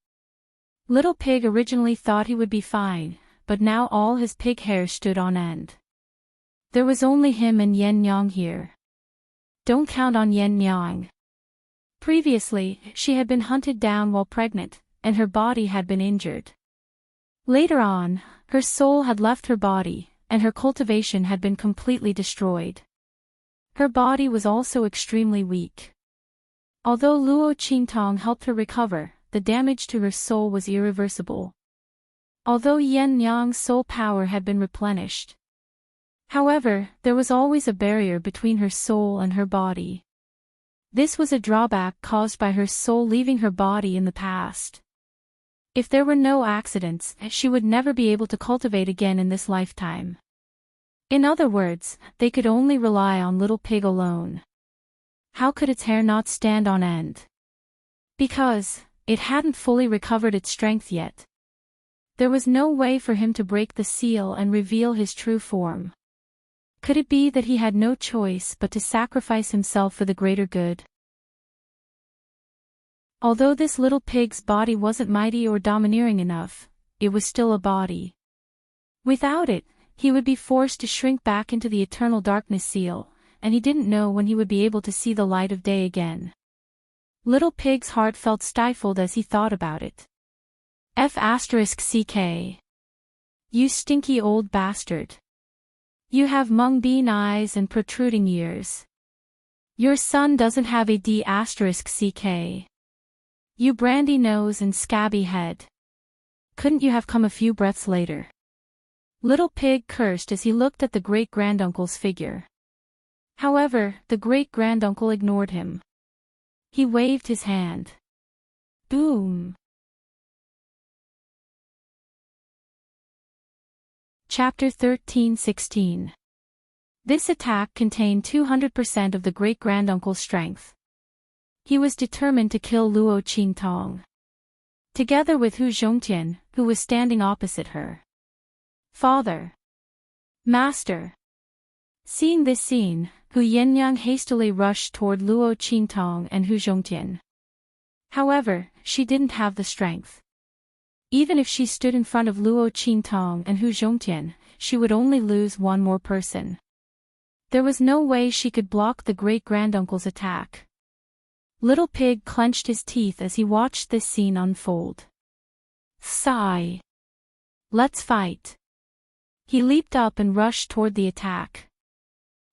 Little Pig originally thought he would be fine, but now all his pig hairs stood on end. There was only him and Yen Yang here. Don't count on Yen Yang. Previously, she had been hunted down while pregnant, and her body had been injured. Later on, her soul had left her body, and her cultivation had been completely destroyed. Her body was also extremely weak. Although Luo Qingtong helped her recover, the damage to her soul was irreversible. Although Yen Yang's soul power had been replenished. However, there was always a barrier between her soul and her body. This was a drawback caused by her soul leaving her body in the past. If there were no accidents, she would never be able to cultivate again in this lifetime. In other words, they could only rely on Little Pig alone. How could its hair not stand on end? Because it hadn't fully recovered its strength yet. There was no way for him to break the seal and reveal his true form. Could it be that he had no choice but to sacrifice himself for the greater good? Although this little pig's body wasn't mighty or domineering enough, it was still a body. Without it, he would be forced to shrink back into the eternal darkness seal, and he didn't know when he would be able to see the light of day again. Little Pig's heart felt stifled as he thought about it. F***CK. You stinky old bastard. You have mung bean eyes and protruding ears. Your son doesn't have a D***CK. You brandy nose and scabby head. Couldn't you have come a few breaths later? Little Pig cursed as he looked at the great-granduncle's figure. However, the great-granduncle ignored him. He waved his hand. Boom! Chapter 13:16. This attack contained 200% of the great-granduncle's strength. He was determined to kill Luo Qingtong. Together with Hu Zhongtian, who was standing opposite her. Father! Master! Seeing this scene, Hu Yenyang hastily rushed toward Luo Qingtong and Hu Zhongtian. However, she didn't have the strength. Even if she stood in front of Luo Qingtong and Hu Zhongtian, she would only lose one more person. There was no way she could block the great-granduncle's attack. Little Pig clenched his teeth as he watched this scene unfold. Sigh. Let's fight. He leaped up and rushed toward the attack.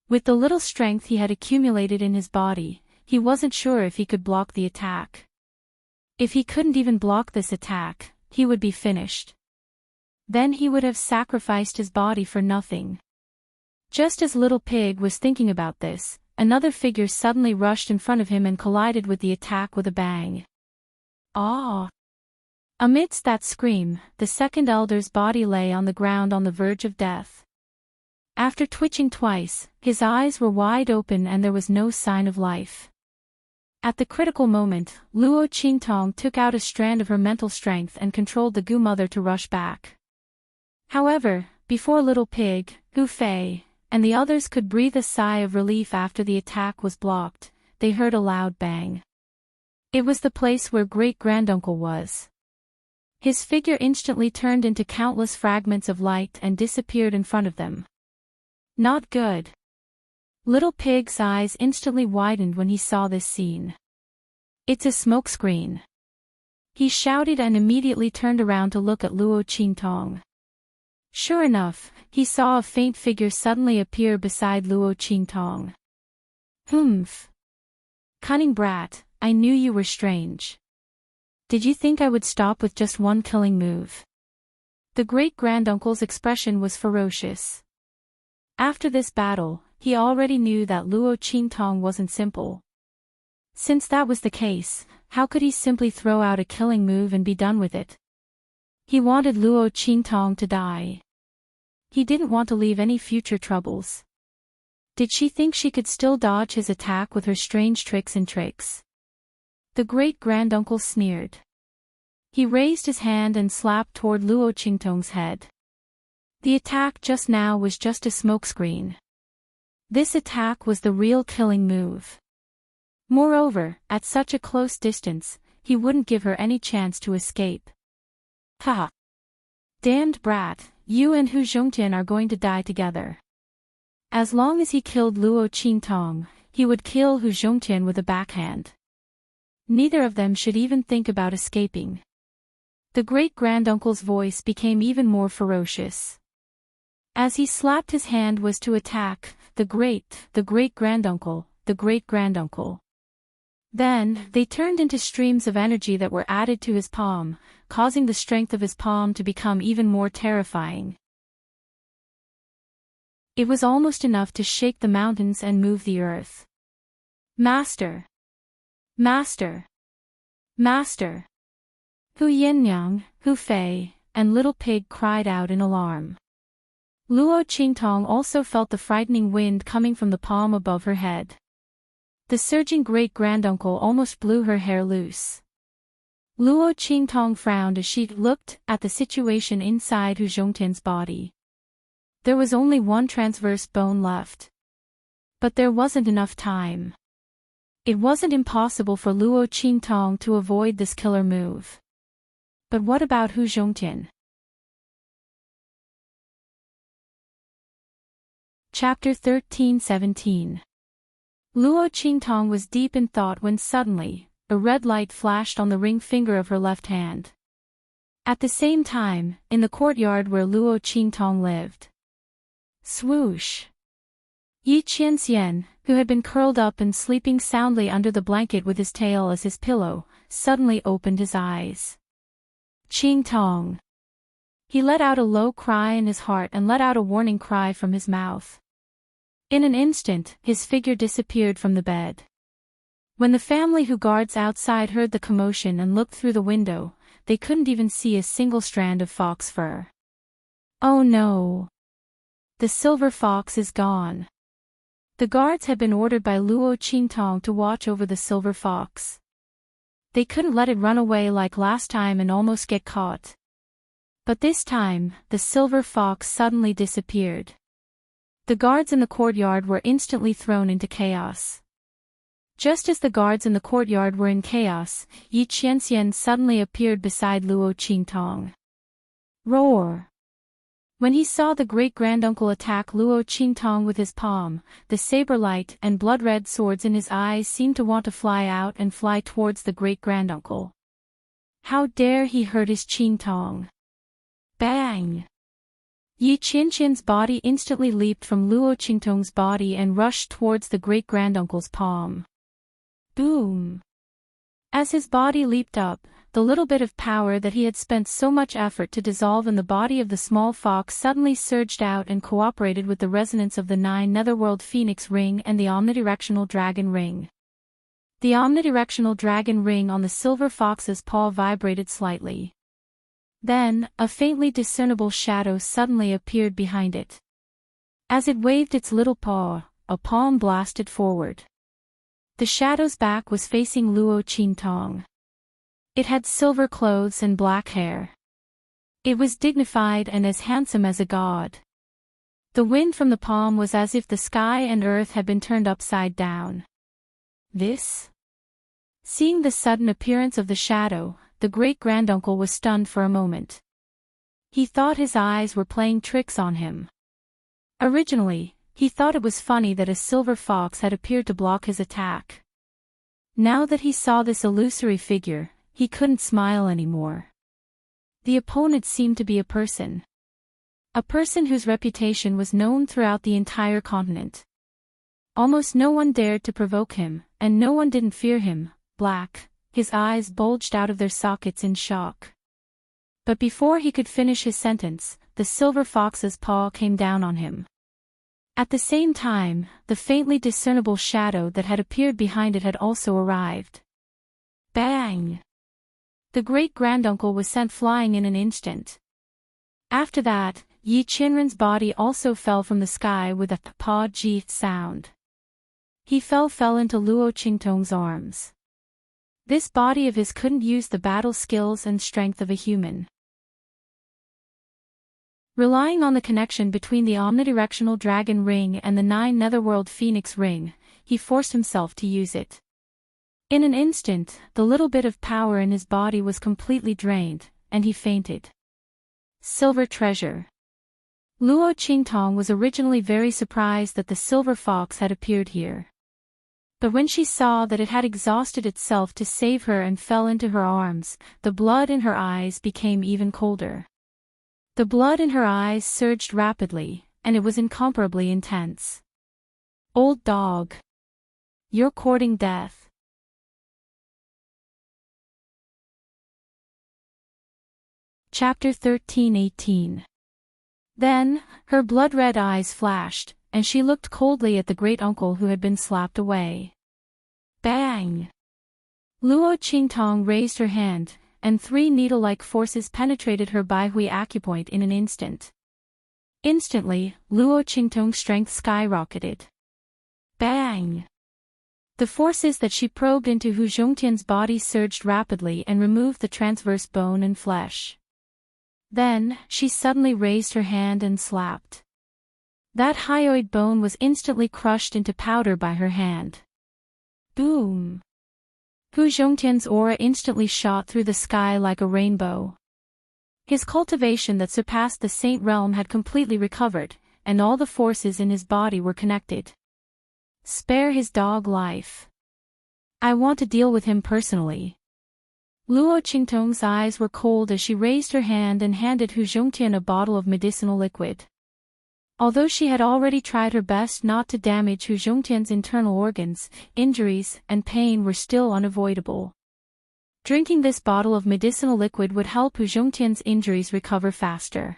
With the little strength he had accumulated in his body, he wasn't sure if he could block the attack. If he couldn't even block this attack, he would be finished. Then he would have sacrificed his body for nothing. Just as Little Pig was thinking about this, another figure suddenly rushed in front of him and collided with the attack with a bang. Ah! Amidst that scream, the second elder's body lay on the ground on the verge of death. After twitching twice, his eyes were wide open and there was no sign of life. At the critical moment, Luo Qingtong took out a strand of her mental strength and controlled the Gu mother to rush back. However, before Little Pig, Hu Fei, and the others could breathe a sigh of relief after the attack was blocked, they heard a loud bang. It was the place where great-granduncle was. His figure instantly turned into countless fragments of light and disappeared in front of them. Not good. Little Pig's eyes instantly widened when he saw this scene. It's a smokescreen. He shouted and immediately turned around to look at Luo Qingtong. Sure enough, he saw a faint figure suddenly appear beside Luo Qingtong. Humph. Cunning brat, I knew you were strange. Did you think I would stop with just one killing move? The great-granduncle's expression was ferocious. After this battle, he already knew that Luo Qingtong wasn't simple. Since that was the case, how could he simply throw out a killing move and be done with it? He wanted Luo Qingtong to die. He didn't want to leave any future troubles. Did she think she could still dodge his attack with her strange tricks and tricks? The great-granduncle sneered. He raised his hand and slapped toward Luo Qingtong's head. The attack just now was just a smokescreen. This attack was the real killing move. Moreover, at such a close distance, he wouldn't give her any chance to escape. Ha! Damned brat, you and Hu Zhongtian are going to die together. As long as he killed Luo Qingtong, he would kill Hu Zhongtian with a backhand. Neither of them should even think about escaping. The great-granduncle's voice became even more ferocious. As he slapped his hand was to attack, the great-granduncle. Then, they turned into streams of energy that were added to his palm, causing the strength of his palm to become even more terrifying. It was almost enough to shake the mountains and move the earth. Master! Master! Master! Hu Yinyang, Hu Fei, and Little Pig cried out in alarm. Luo Qingtong also felt the frightening wind coming from the palm above her head. The surging great-granduncle almost blew her hair loose. Luo Qingtong frowned as she looked at the situation inside Hu Zhongtian's body. There was only one transverse bone left. But there wasn't enough time. It wasn't impossible for Luo Qingtong to avoid this killer move. But what about Hu Zhongtian? Chapter 13-17. Luo Qingtong was deep in thought when suddenly, a red light flashed on the ring finger of her left hand. At the same time, in the courtyard where Luo Qingtong lived. Swoosh! Yi Qianxian, who had been curled up and sleeping soundly under the blanket with his tail as his pillow, suddenly opened his eyes. Qingtong! He let out a low cry in his heart and let out a warning cry from his mouth. In an instant, his figure disappeared from the bed. When the family who guards outside heard the commotion and looked through the window, they couldn't even see a single strand of fox fur. Oh no! The silver fox is gone. The guards had been ordered by Luo Qingtong to watch over the silver fox. They couldn't let it run away like last time and almost get caught. But this time, the silver fox suddenly disappeared. The guards in the courtyard were instantly thrown into chaos. Just as the guards in the courtyard were in chaos, Yi Qianxian suddenly appeared beside Luo Qingtong. Roar! When he saw the great-granduncle attack Luo Qingtong with his palm, the saber-light and blood-red swords in his eyes seemed to want to fly out and fly towards the great-granduncle. How dare he hurt his Qingtong! Bang! Yi Qianxian's body instantly leaped from Luo Qingtong's body and rushed towards the great-granduncle's palm. Boom! As his body leaped up, the little bit of power that he had spent so much effort to dissolve in the body of the small fox suddenly surged out and cooperated with the resonance of the 9 Netherworld Phoenix Ring and the omnidirectional dragon ring. The omnidirectional dragon ring on the silver fox's paw vibrated slightly. Then, a faintly discernible shadow suddenly appeared behind it. As it waved its little paw, a palm blasted forward. The shadow's back was facing Luo Qingtong. It had silver clothes and black hair. It was dignified and as handsome as a god. The wind from the palm was as if the sky and earth had been turned upside down. This? Seeing the sudden appearance of the shadow, the great-granduncle was stunned for a moment. He thought his eyes were playing tricks on him. Originally, he thought it was funny that a silver fox had appeared to block his attack. Now that he saw this illusory figure, he couldn't smile anymore. The opponent seemed to be a person. A person whose reputation was known throughout the entire continent. Almost no one dared to provoke him, and no one didn't fear him. Black, his eyes bulged out of their sockets in shock. But before he could finish his sentence, the silver fox's paw came down on him. At the same time, the faintly discernible shadow that had appeared behind it had also arrived. Bang! The great-granduncle was sent flying in an instant. After that, Yi Qinren's body also fell from the sky with a pa-ji sound. He fell into Luo Qingtong's arms. This body of his couldn't use the battle skills and strength of a human. Relying on the connection between the omnidirectional dragon ring and the 9 netherworld phoenix ring, he forced himself to use it. In an instant, the little bit of power in his body was completely drained, and he fainted. Silver treasure. Luo Qingtong was originally very surprised that the silver fox had appeared here. But when she saw that it had exhausted itself to save her and fell into her arms, the blood in her eyes became even colder. The blood in her eyes surged rapidly, and it was incomparably intense. Old dog. You're courting death. Chapter 13:18. Then, her blood-red eyes flashed, and she looked coldly at the great-uncle who had been slapped away. Bang! Luo Qingtong raised her hand, and 3 needle-like forces penetrated her Baihui acupoint in an instant. Instantly, Luo Qingtong's strength skyrocketed. Bang! The forces that she probed into Hu Zhongtian's body surged rapidly and removed the transverse bone and flesh. Then, she suddenly raised her hand and slapped. That hyoid bone was instantly crushed into powder by her hand. Boom! Hu Zhongtian's aura instantly shot through the sky like a rainbow. His cultivation that surpassed the saint realm had completely recovered, and all the forces in his body were connected. Spare his dog life. I want to deal with him personally. Luo Qingtong's eyes were cold as she raised her hand and handed Hu Zhongtian a bottle of medicinal liquid. Although she had already tried her best not to damage Hu Zhongtian's internal organs, injuries and pain were still unavoidable. Drinking this bottle of medicinal liquid would help Hu Zhongtian's injuries recover faster.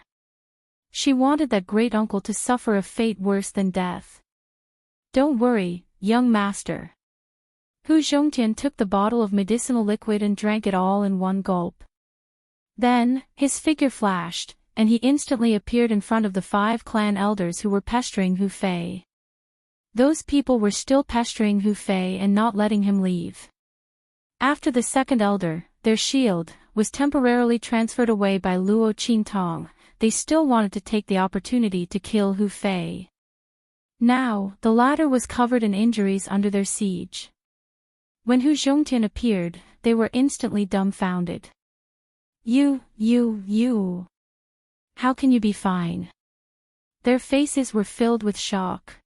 She wanted that great-uncle to suffer a fate worse than death. Don't worry, young master. Hu Zhongtian took the bottle of medicinal liquid and drank it all in one gulp. Then, his figure flashed, and he instantly appeared in front of the 5 clan elders who were pestering Hu Fei. Those people were still pestering Hu Fei and not letting him leave. After the second elder, their shield, was temporarily transferred away by Luo Qingtong, they still wanted to take the opportunity to kill Hu Fei. Now, the latter was covered in injuries under their siege. When Hu Zhongtian appeared, they were instantly dumbfounded. You. How can you be fine? Their faces were filled with shock.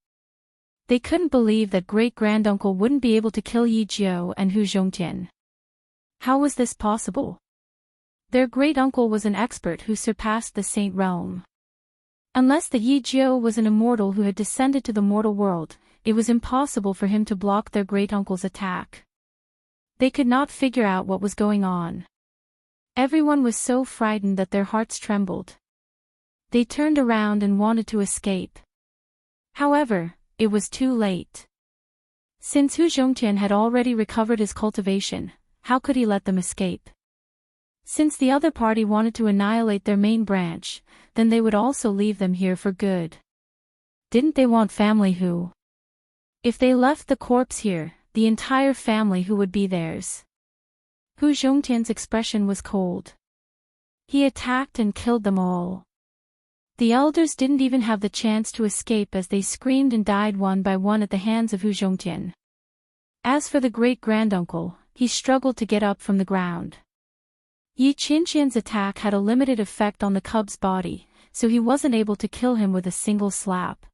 They couldn't believe that great-granduncle wouldn't be able to kill Yi Jiao and Hu Zhongtian. How was this possible? Their great-uncle was an expert who surpassed the saint realm. Unless the Yi Jiao was an immortal who had descended to the mortal world, it was impossible for him to block their great-uncle's attack. They could not figure out what was going on. Everyone was so frightened that their hearts trembled. They turned around and wanted to escape. However, it was too late. Since Hu Zhongtian had already recovered his cultivation, how could he let them escape? Since the other party wanted to annihilate their main branch, then they would also leave them here for good. Didn't they want family Hu? If they left the corpse here, the entire family Hu would be theirs. Hu Zhongtian's expression was cold. He attacked and killed them all. The elders didn't even have the chance to escape as they screamed and died one by one at the hands of Hu Zhongtian. As for the great-granduncle, he struggled to get up from the ground. Yi Qinqian's attack had a limited effect on the cub's body, so he wasn't able to kill him with a single slap.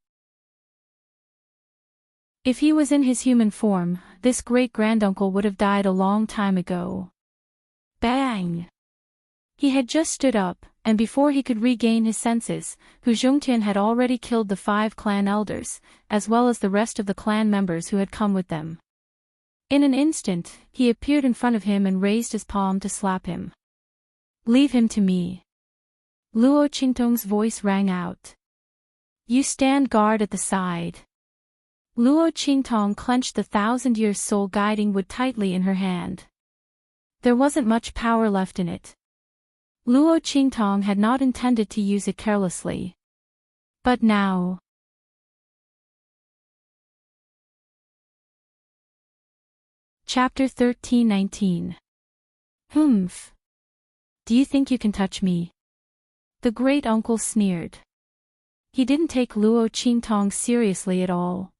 If he was in his human form, this great-granduncle would have died a long time ago. Bang! He had just stood up, and before he could regain his senses, Hu Zhongtian had already killed the 5 clan elders, as well as the rest of the clan members who had come with them. In an instant, he appeared in front of him and raised his palm to slap him. "Leave him to me." Luo Qingtong's voice rang out. "You stand guard at the side." Luo Qingtong clenched the 1,000-year soul guiding wood tightly in her hand. There wasn't much power left in it. Luo Qingtong had not intended to use it carelessly. But now... Chapter 13:19. Humph. Do you think you can touch me? The great-uncle sneered. He didn't take Luo Qingtong seriously at all.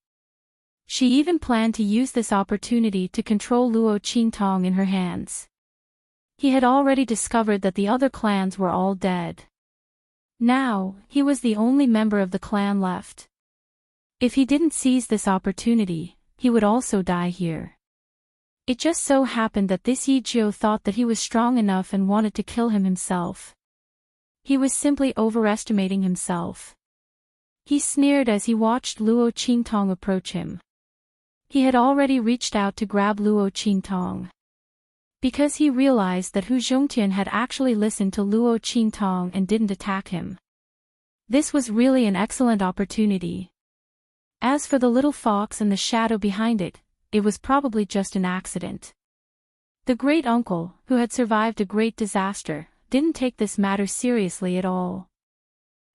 She even planned to use this opportunity to control Luo Qingtong in her hands. He had already discovered that the other clans were all dead. Now, he was the only member of the clan left. If he didn't seize this opportunity, he would also die here. It just so happened that this Yi Jiu thought that he was strong enough and wanted to kill him himself. He was simply overestimating himself. He sneered as he watched Luo Qingtong approach him. He had already reached out to grab Luo Qingtong. Because he realized that Hu Zhongtian had actually listened to Luo Qingtong and didn't attack him. This was really an excellent opportunity. As for the little fox and the shadow behind it, it was probably just an accident. The great-uncle, who had survived a great disaster, didn't take this matter seriously at all.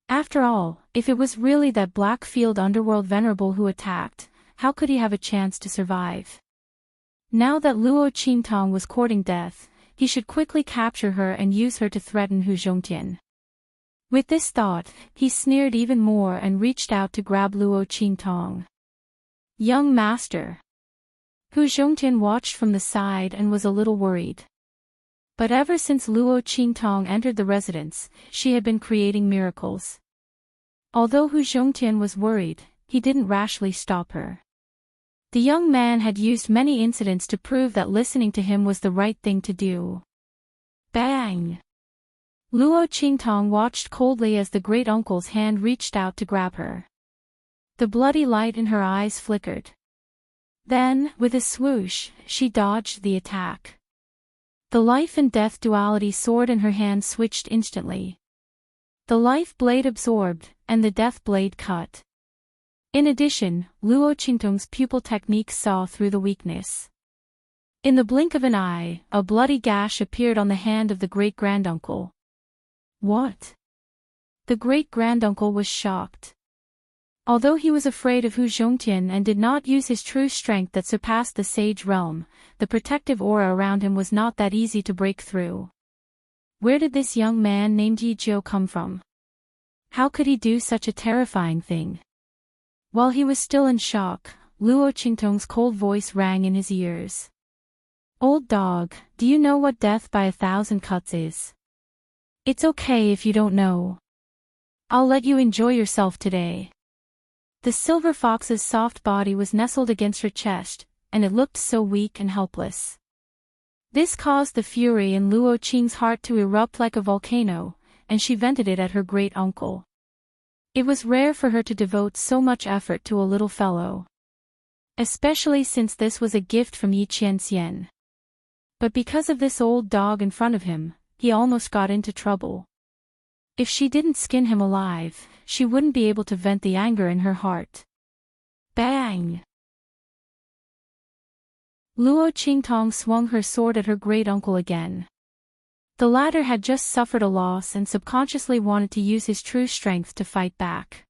After all, if it was really that Blackfield Underworld Venerable who attacked, how could he have a chance to survive? Now that Luo Qingtong was courting death, he should quickly capture her and use her to threaten Hu Zhongtian. With this thought, he sneered even more and reached out to grab Luo Qingtong. "Young master." Hu Zhongtian watched from the side and was a little worried. But ever since Luo Qingtong entered the residence, she had been creating miracles. Although Hu Zhongtian was worried, he didn't rashly stop her. The young man had used many incidents to prove that listening to him was the right thing to do. Bang! Luo Qingtong watched coldly as the great-uncle's hand reached out to grab her. The bloody light in her eyes flickered. Then, with a swoosh, she dodged the attack. The life and death duality sword in her hand switched instantly. The life blade absorbed, and the death blade cut. In addition, Luo Qingtong's pupil technique saw through the weakness. In the blink of an eye, a bloody gash appeared on the hand of the great-granduncle. What? The great-granduncle was shocked. Although he was afraid of Hu Zhongtian and did not use his true strength that surpassed the sage realm, the protective aura around him was not that easy to break through. Where did this young man named Yi Jiu come from? How could he do such a terrifying thing? While he was still in shock, Luo Qingtong's cold voice rang in his ears. "Old dog, do you know what death by 1,000 cuts is? It's okay if you don't know. I'll let you enjoy yourself today." The silver fox's soft body was nestled against her chest, and it looked so weak and helpless. This caused the fury in Luo Qing's heart to erupt like a volcano, and she vented it at her great-uncle. It was rare for her to devote so much effort to a little fellow. Especially since this was a gift from Yi Qianxian. But because of this old dog in front of him, he almost got into trouble. If she didn't skin him alive, she wouldn't be able to vent the anger in her heart. Bang! Luo Qingtong swung her sword at her great-uncle again. The latter had just suffered a loss and subconsciously wanted to use his true strength to fight back.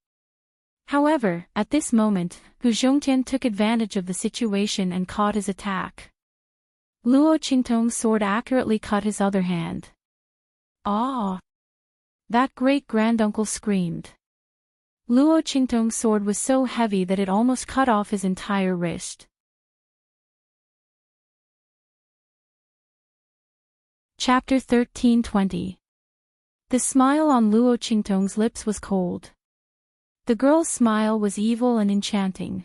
However, at this moment, Hu Zhongtian took advantage of the situation and caught his attack. Luo Qingtong's sword accurately cut his other hand. Ah! That great-granduncle screamed. Luo Qingtong's sword was so heavy that it almost cut off his entire wrist. Chapter 13:20. The smile on Luo Qingtong's lips was cold. The girl's smile was evil and enchanting.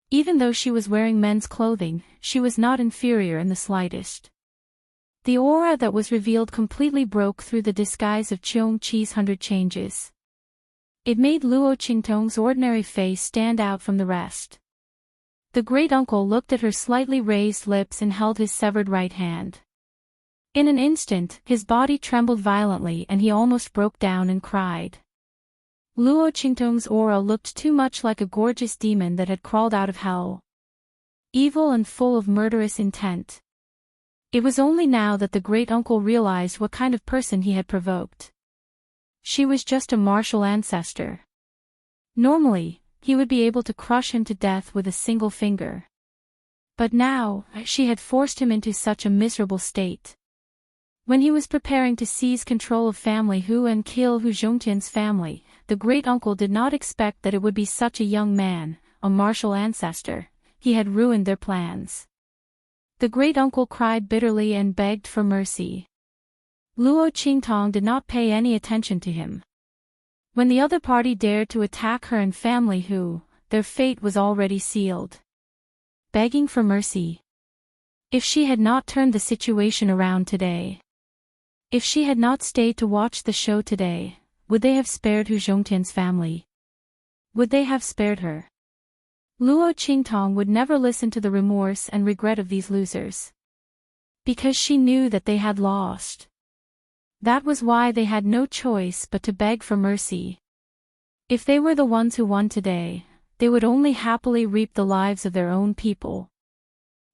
Even though she was wearing men's clothing, she was not inferior in the slightest. The aura that was revealed completely broke through the disguise of Cheong Chi's 100 changes. It made Luo Qingtong's ordinary face stand out from the rest. The great-uncle looked at her slightly raised lips and held his severed right hand. In an instant, his body trembled violently and he almost broke down and cried. Luo Qingtong's aura looked too much like a gorgeous demon that had crawled out of hell. Evil and full of murderous intent. It was only now that the great-uncle realized what kind of person he had provoked. She was just a martial ancestor. Normally, he would be able to crush him to death with a single finger. But now, she had forced him into such a miserable state. When he was preparing to seize control of family Hu and kill Hu Zhongtian's family, the great-uncle did not expect that it would be such a young man, a martial ancestor. He had ruined their plans. The great-uncle cried bitterly and begged for mercy. Luo Qingtong did not pay any attention to him. When the other party dared to attack her and family Hu, their fate was already sealed. Begging for mercy. If she had not turned the situation around today. If she had not stayed to watch the show today, would they have spared Hu Zhongtian's family? Would they have spared her? Luo Qingtong would never listen to the remorse and regret of these losers. Because she knew that they had lost. That was why they had no choice but to beg for mercy. If they were the ones who won today, they would only happily reap the lives of their own people.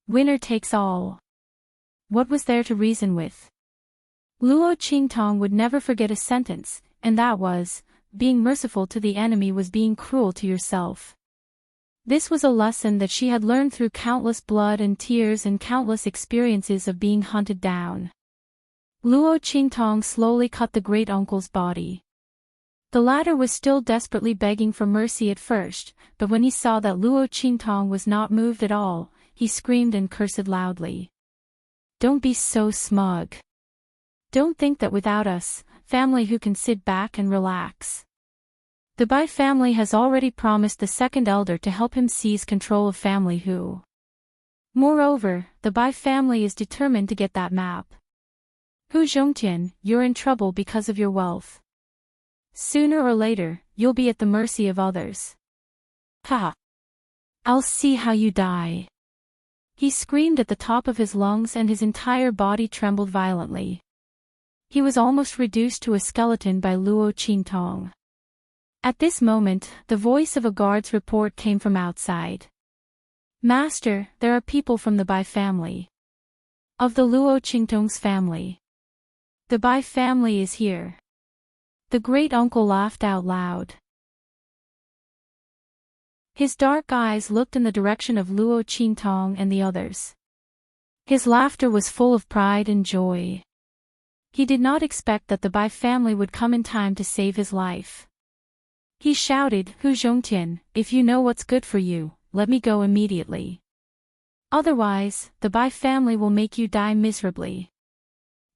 Winner takes all. What was there to reason with? Luo Qingtong would never forget a sentence, and that was, being merciful to the enemy was being cruel to yourself. This was a lesson that she had learned through countless blood and tears and countless experiences of being hunted down. Luo Qingtong slowly cut the great-uncle's body. The latter was still desperately begging for mercy at first, but when he saw that Luo Qingtong was not moved at all, he screamed and cursed loudly. Don't be so smug. Don't think that without us, family Hu can sit back and relax. The Bai family has already promised the second elder to help him seize control of family Hu. Moreover, the Bai family is determined to get that map. Hu Zhongtian, you're in trouble because of your wealth. Sooner or later, you'll be at the mercy of others. Ha! I'll see how you die. He screamed at the top of his lungs and his entire body trembled violently. He was almost reduced to a skeleton by Luo Qingtong. At this moment, the voice of a guard's report came from outside. Master, there are people from the Bai family. Of the Luo Qingtong's family. The Bai family is here. The great-uncle laughed out loud. His dark eyes looked in the direction of Luo Qingtong and the others. His laughter was full of pride and joy. He did not expect that the Bai family would come in time to save his life. He shouted, Hu Zhongtian, if you know what's good for you, let me go immediately. Otherwise, the Bai family will make you die miserably.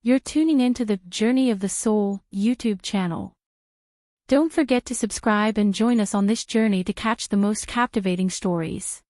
You're tuning into the Journey of the Soul YouTube channel. Don't forget to subscribe and join us on this journey to catch the most captivating stories.